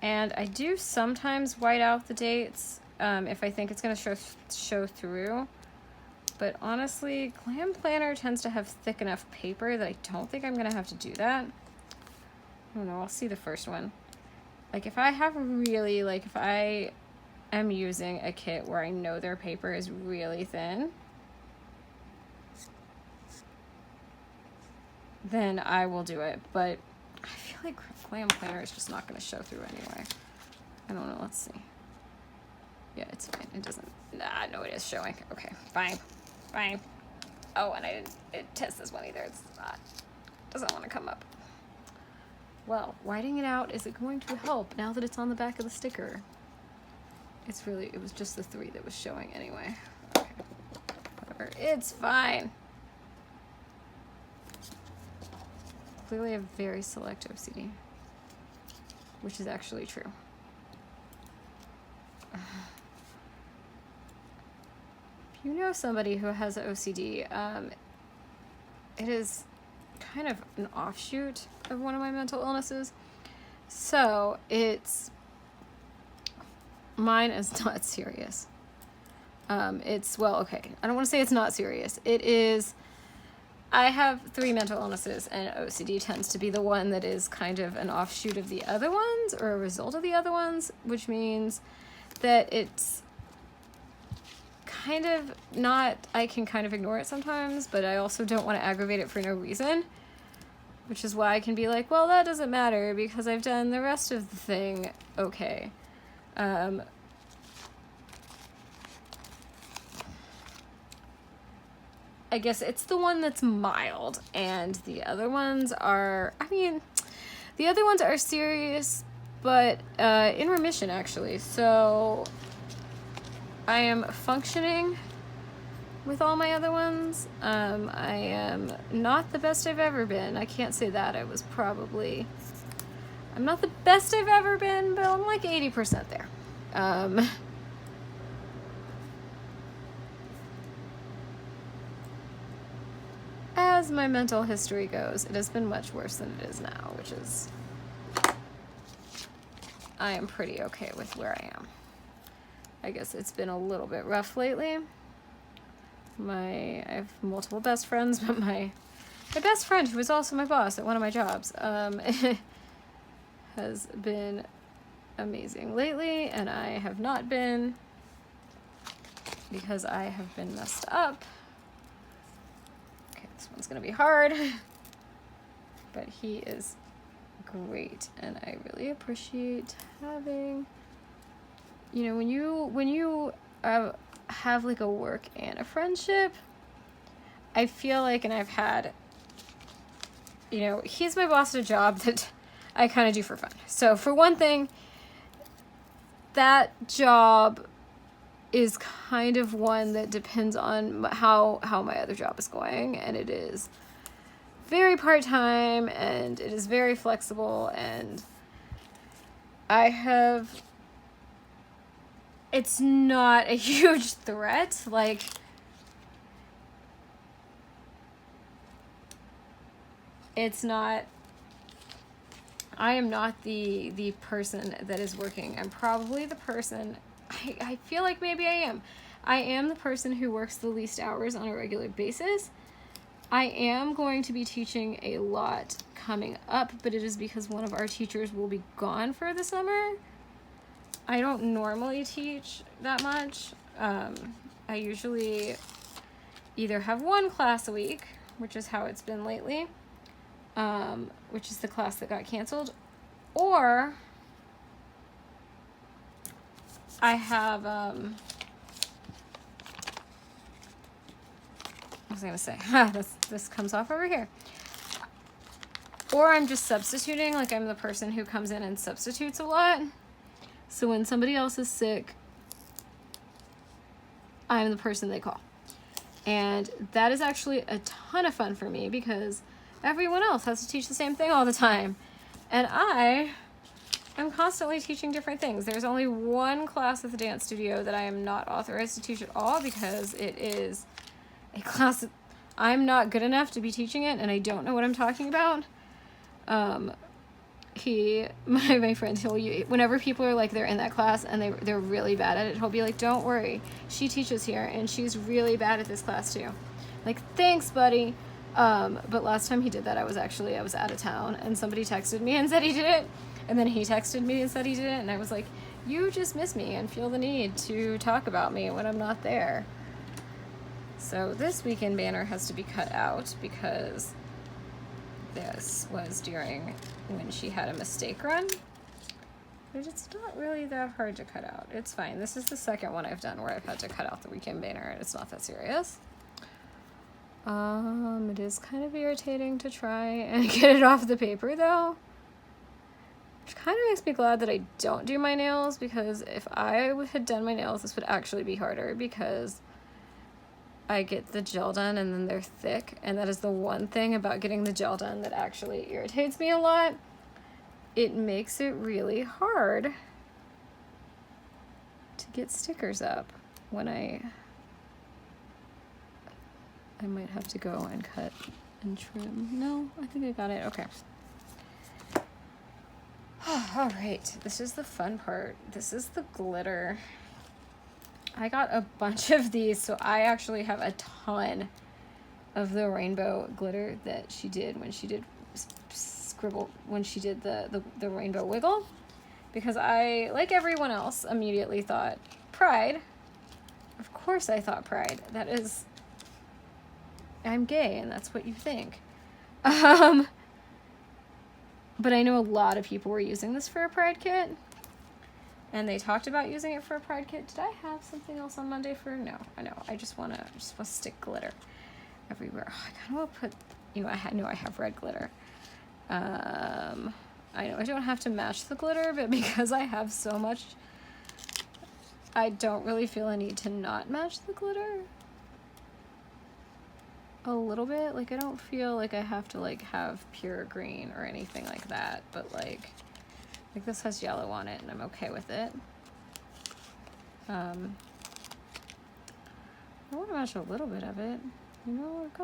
And I do sometimes white out the dates if I think it's going to show through. But honestly, Glam Planner tends to have thick enough paper that I don't think I'm going to have to do that. I don't know, I'll see the first one. Like if I have really, like if I am using a kit where I know their paper is really thin, then I will do it. But I feel like Glam Planner is just not going to show through anyway. I don't know, let's see. Yeah, it's fine. It doesn't, no, it is showing. Okay, fine. Oh, and I didn't test this one either. It's not, doesn't want to come up. Well, whiting it out, is it going to help now that it's on the back of the sticker? It was just the 3 that was showing anyway. Okay, whatever, it's fine. Clearly a very select OCD, which is actually true. If you know somebody who has OCD, it is kind of an offshoot of one of my mental illnesses. So mine is not serious. Well, okay, I don't want to say it's not serious. It is I have 3 mental illnesses, and OCD tends to be the one that is kind of an offshoot of the other ones, or a result of the other ones, which means that it's kind of not, I can kind of ignore it sometimes, but I also don't want to aggravate it for no reason, which is why I can be like, well, that doesn't matter because I've done the rest of the thing okay. I guess it's the one that's mild, and the other ones are, I mean, the other ones are serious, but in remission, actually. So I am functioning with all my other ones. I am not the best I've ever been. I can't say that. I'm not the best I've ever been, but I'm like 80% there. As my mental history goes, it has been much worse than it is now, which is, I am pretty okay with where I am. I guess it's been a little bit rough lately. I have multiple best friends, but my best friend, who is also my boss at one of my jobs, has been amazing lately, and I have not been, because I have been messed up. Okay, this one's gonna be hard, but he is great, and I really appreciate having, you know, when you have like a work and a friendship, I feel like, and I've had, you know, he's my boss at a job that I kind of do for fun. So for one thing, that job is kind of one that depends on how my other job is going, and it is very part-time, and it is very flexible, and it's not a huge threat. Like, it's not, I am not the person that is working. I'm probably the person, I feel like maybe I am. I am the person who works the least hours on a regular basis. I am going to be teaching a lot coming up, but it is because one of our teachers will be gone for the summer. I don't normally teach that much. I usually either have 1 class a week, which is how it's been lately, which is the class that got canceled, or I have, what was I gonna say? This comes off over here. Or I'm just substituting, like I'm the person who comes in and substitutes a lot. So when somebody else is sick, I'm the person they call. And that is actually a ton of fun for me because everyone else has to teach the same thing all the time. And I am constantly teaching different things. There's only 1 class at the dance studio that I am not authorized to teach at all because it is a class that I'm not good enough to be teaching it, and I don't know what I'm talking about. My friend, whenever people are like, they're in that class and they're really bad at it, he'll be like, don't worry, she teaches here and she's really bad at this class too. Like, thanks, buddy. But last time he did that, I was out of town, and somebody texted me and said he did it, and then he texted me and said he did it, and I was like, you just miss me and feel the need to talk about me when I'm not there. So this weekend banner has to be cut out because this was during when she had a mistake run, but it's not really that hard to cut out. It's fine. This is the second one I've done where I've had to cut out the weekend banner, and it's not that serious. It is kind of irritating to try and get it off the paper though, which kind of makes me glad that I don't do my nails, because if I had done my nails, this would actually be harder because I get the gel done and then they're thick, and that is the one thing about getting the gel done that actually irritates me a lot. It makes it really hard to get stickers up when I might have to go and cut and trim. No, I think I got it. Okay. All right, this is the fun part. This is the glitter. I got a bunch of these, so I actually have a ton of the rainbow glitter that she did when she did Scribble, when she did the rainbow wiggle, because I, like everyone else, immediately thought Pride. Of course I thought Pride. That is, I'm gay and that's what you think. But I know a lot of people were using this for a Pride kit, and they talked about using it for a Pride kit. Did I have something else on Monday for? No, I know. I just want to stick glitter everywhere. Oh, I kind of want to put, you know, I have red glitter. I know I don't have to match the glitter, but because I have so much, I don't really feel a need to not match the glitter. A little bit, like I don't feel like I have to like have pure green or anything like that, but like this has yellow on it and I'm okay with it. I want to match a little bit of it. You know, I've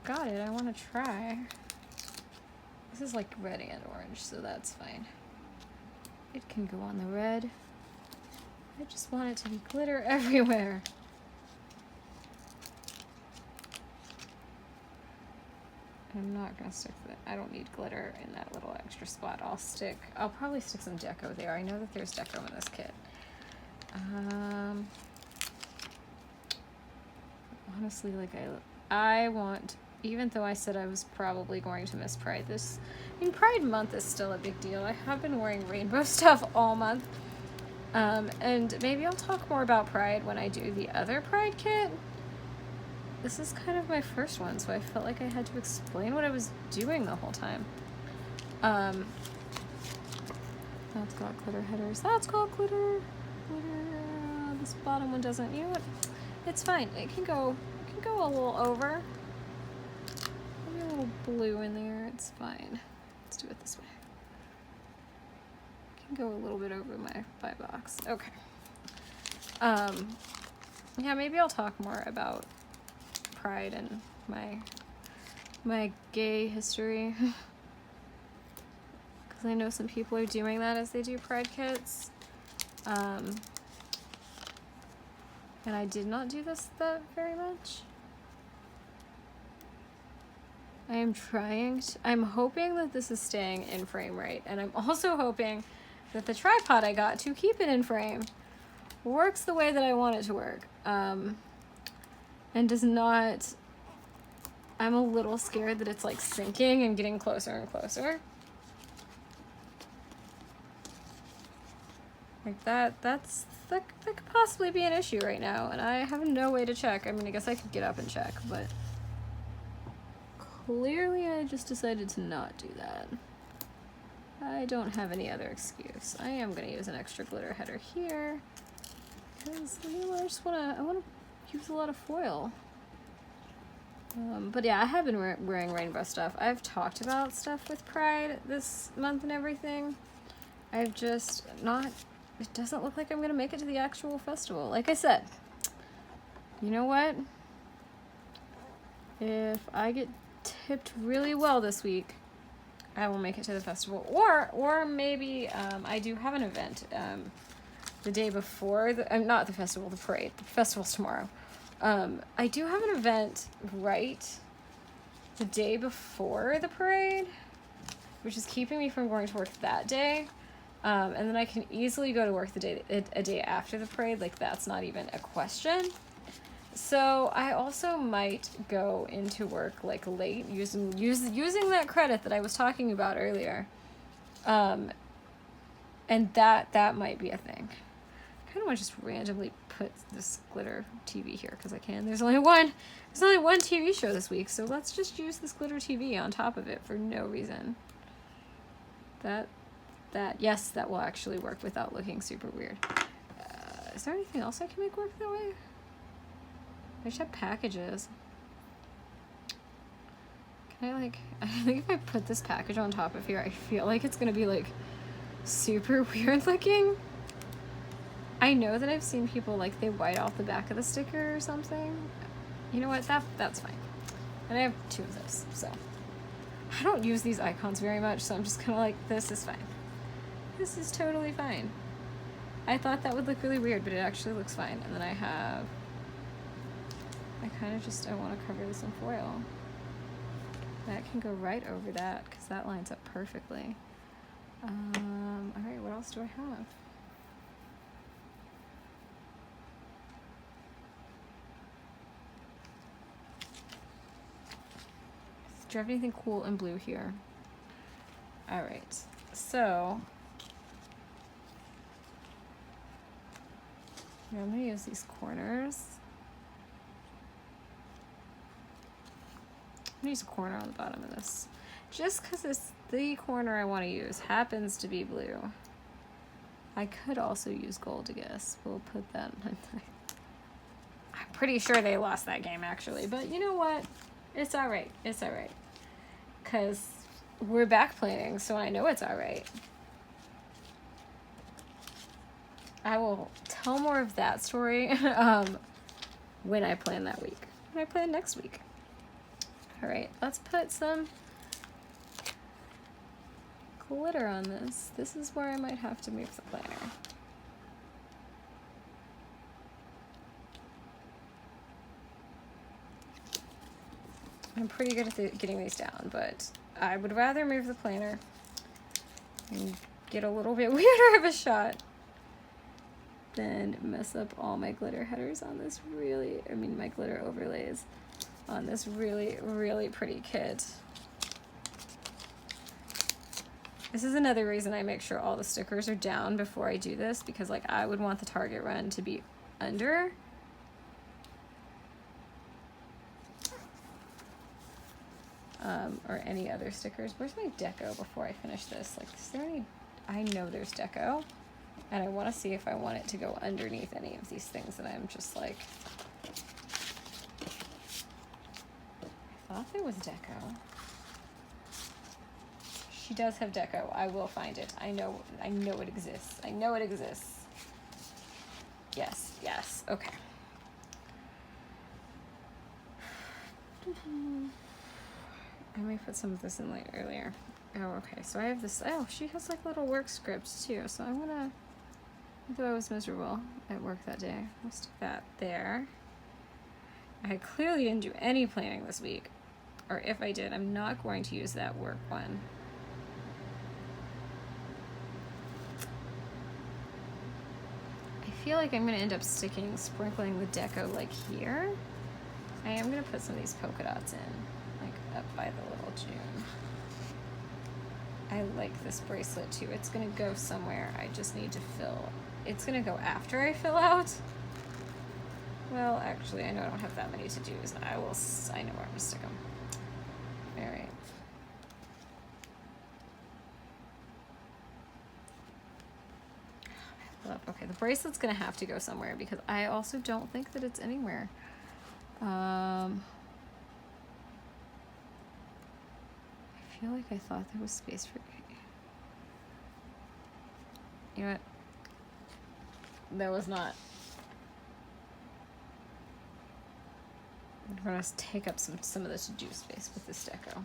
got it. I want to try. This is like red and orange, so that's fine. It can go on the red. I just want it to be glitter everywhere. I'm not gonna stick that. I don't need glitter in that little extra spot. I'll probably stick some deco there. I know that there's deco in this kit. Honestly, like I want, even though I said I was probably going to miss Pride, Pride month is still a big deal. I have been wearing rainbow stuff all month. And maybe I'll talk more about Pride when I do the other Pride kit. This is kind of my first one, so I felt like I had to explain what I was doing the whole time. That's got glitter headers. That's got glitter. This bottom one doesn't. You know what? It's fine. It can go a little over. Maybe a little blue in there. It's fine. Let's do it this way. Go a little bit over my box. Okay. Yeah, maybe I'll talk more about Pride and my gay history. Because I know some people are doing that as they do Pride kits. And I did not do that very much. I am I'm hoping that this is staying in frame right. And I'm also hoping that the tripod I got to keep it in frame works the way that I want it to work. And does not, I'm a little scared that it's like sinking and getting closer and closer. Like that could possibly be an issue right now, and I have no way to check. I mean, I guess I could get up and check, but clearly I just decided to not do that. I don't have any other excuse. I am going to use an extra glitter header here because, you know, I want to use a lot of foil. But yeah, I have been wearing rainbow stuff. I've talked about stuff with Pride this month and everything. I've just not, it doesn't look like I'm going to make it to the actual festival. Like I said, you know what? If I get tipped really well this week, I will make it to the festival, or maybe I do have an event the day before not the festival, the parade. The festival's tomorrow. I do have an event right the day before the parade, which is keeping me from going to work that day, and then I can easily go to work a day after the parade. Like, that's not even a question. So I also might go into work like late using that credit that I was talking about earlier. And that might be a thing. I kind of want to just randomly put this glitter TV here because I can. There's only one TV show this week, so let's just use this glitter TV on top of it for no reason. Yes, that will actually work without looking super weird. Is there anything else I can make work that way? I just have packages. Can I think if I put this package on top of here, I feel like it's gonna be like super weird looking. I know that I've seen people like they white off the back of the sticker or something. You know what, that's fine. And I have 2 of those, so. I don't use these icons very much, so I'm just kinda like, this is fine. This is totally fine. I thought that would look really weird, but it actually looks fine. And then I have I want to cover this in foil. That can go right over that because that lines up perfectly. All right, what else do I have? Do you have anything cool in blue here? All right, so yeah, I'm gonna use these corners. I'm gonna use a corner on the bottom of this. Just because it's the corner I want to use happens to be blue. I could also use gold, I guess. We'll put that. I'm pretty sure they lost that game, actually. But you know what? It's all right. It's all right. Because we're back planning, so I know it's all right. I will tell more of that story when I plan that week. When I plan next week. All right, let's put some glitter on this. This is where I might have to move the planner. I'm pretty good at getting these down, but I would rather move the planner and get a little bit weirder of a shot than mess up all my glitter headers on this my glitter overlays on this really, really pretty kit. This is another reason I make sure all the stickers are down before I do this, because like I would want the target run to be under. Or any other stickers. Where's my deco before I finish this? Like, is there any? I know there's deco, and I want to see if I want it to go underneath any of these things that I'm just like. I thought there was deco. She does have deco. I will find it. I know it exists. I know it exists. Yes, yes. Okay. I may put some of this in like earlier. Oh, okay. So I have this. Oh, she has like little work scripts too. So I'm gonna. Although I was miserable at work that day, I'll stick that there. I clearly didn't do any planning this week, or if I did, I'm not going to use that work one. I feel like I'm gonna end up sprinkling the deco like here. I am gonna put some of these polka dots in. Up by the little June. I like this bracelet too. It's gonna go somewhere. I just need to fill. It's gonna go after I fill out. Well, actually, I know I don't have that many to do's. I know where I'm gonna stick them. All right. Okay, the bracelet's gonna have to go somewhere because I also don't think that it's anywhere. I feel like I thought there was space for it. You know what? There was not. We're gonna take up some of the to-do space with this deco.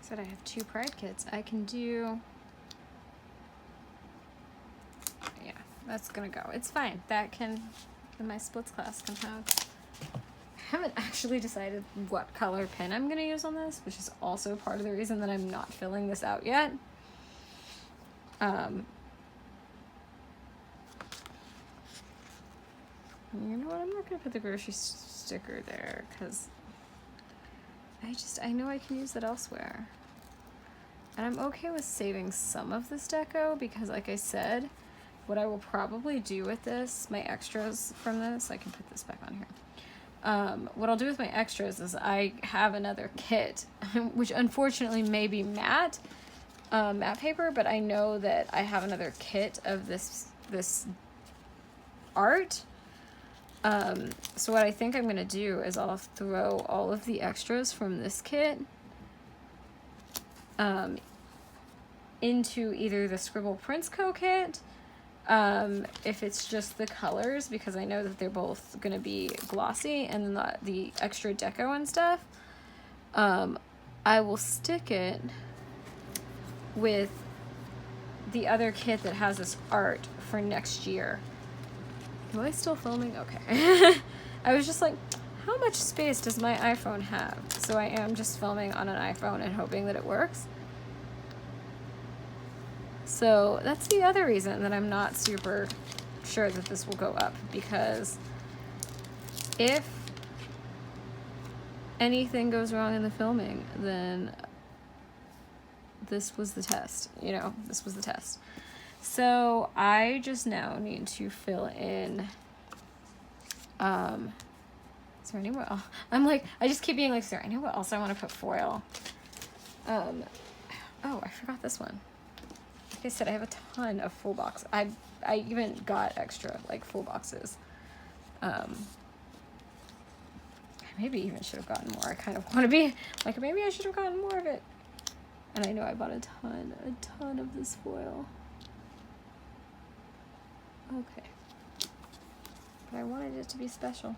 Said I have 2 pride kits. I can do. Yeah, that's gonna go. It's fine. That can. My splits class can have. I haven't actually decided what color pen I'm gonna use on this, which is also part of the reason that I'm not filling this out yet. You know what? I'm not gonna put the grocery sticker there because I know I can use it elsewhere. And I'm okay with saving some of this deco because, like I said, what I will probably do with this, my extras from this, I can put this back on here. what I'll do with my extras is I have another kit, which unfortunately may be matte paper, but I know that I have another kit of this art. So what I think I'm gonna do is I'll throw all of the extras from this kit into either the Scribble Prints Co. kit, if it's just the colors, because I know that they're both gonna be glossy, and then the extra deco and stuff, I will stick it with the other kit that has this art for next year. Am I still filming? Okay. I was just like, how much space does my iPhone have? So I am just filming on an iPhone and hoping that it works. So that's the other reason that I'm not super sure that this will go up, because if anything goes wrong in the filming, then this was the test, you know, this was the test. So I just now need to fill in, is there anywhere else? I'm like, I just keep being like, is there anywhere else I want to put foil? Oh, I forgot this one. Like I said, I have a ton of full boxes. I even got extra, like, full boxes. I maybe even should have gotten more. I kind of want to be, like, maybe I should have gotten more of it. And I know I bought a ton of this foil. Okay. But I wanted it to be special.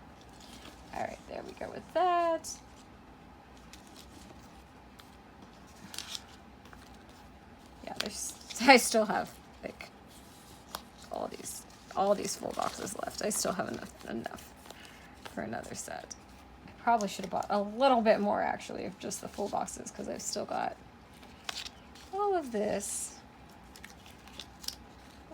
Alright, there we go with that. Yeah, I still have, like, all these full boxes left. I still have enough for another set. I probably should have bought a little bit more, actually, of just the full boxes, because I've still got all of this.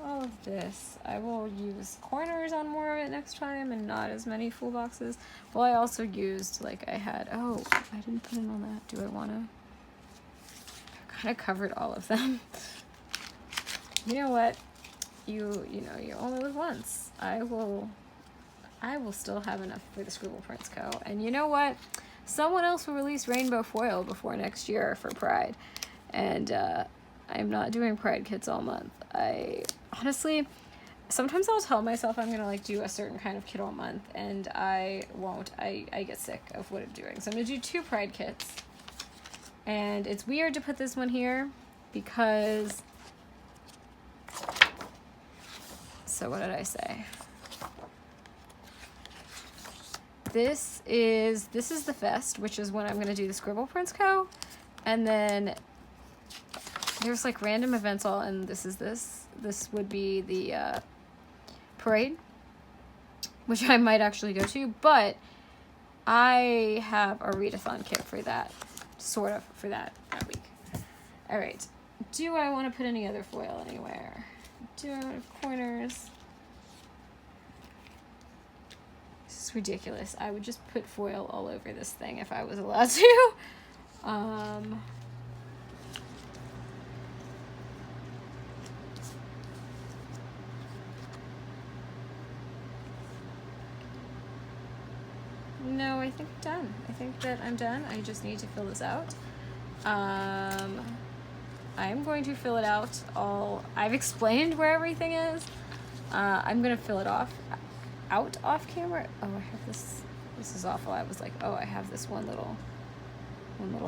All of this. I will use corners on more of it next time and not as many full boxes. Well, I also used, like, I had, oh, I didn't put in on that. Do I want to? I kind of covered all of them. You know what? You know, you only live once. I will still have enough for the Scribble Prints Co. And you know what? Someone else will release rainbow foil before next year for Pride. And I'm not doing Pride kits all month. I honestly, sometimes I'll tell myself I'm gonna, like, do a certain kind of kit all month, and I won't. I get sick of what I'm doing. So I'm gonna do 2 Pride kits. And it's weird to put this one here because, so what did I say? This is the Fest, which is when I'm gonna do the Scribble Prints Co. And then there's, like, random events all, and this would be the parade, which I might actually go to, but I have a readathon kit for that, sort of, for that week. All right, do I want to put any other foil anywhere? Do I want corners? This is ridiculous. I would just put foil all over this thing if I was allowed to. No, I think I'm done. I think that I'm done. I just need to fill this out. I'm going to fill it out all. I've explained where everything is. I'm going to fill it out off camera. Oh, I have this. This is awful. I was like, oh, I have this one little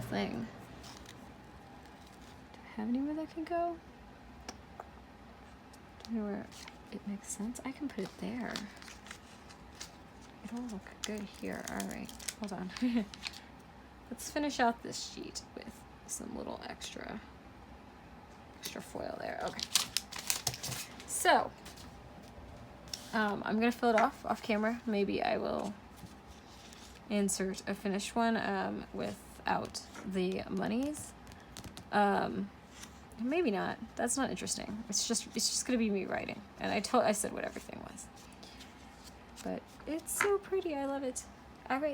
thing. Do I have anywhere that can go? Do you know where it makes sense? I can put it there. It'll look good here. All right, hold on. Let's finish out this sheet with some little extra foil there. Okay. So, I'm gonna fill it off camera. Maybe I will insert a finished one without the monies. Maybe not. That's not interesting. It's just gonna be me writing, and I said what everything was. But it's so pretty. I love it. All right.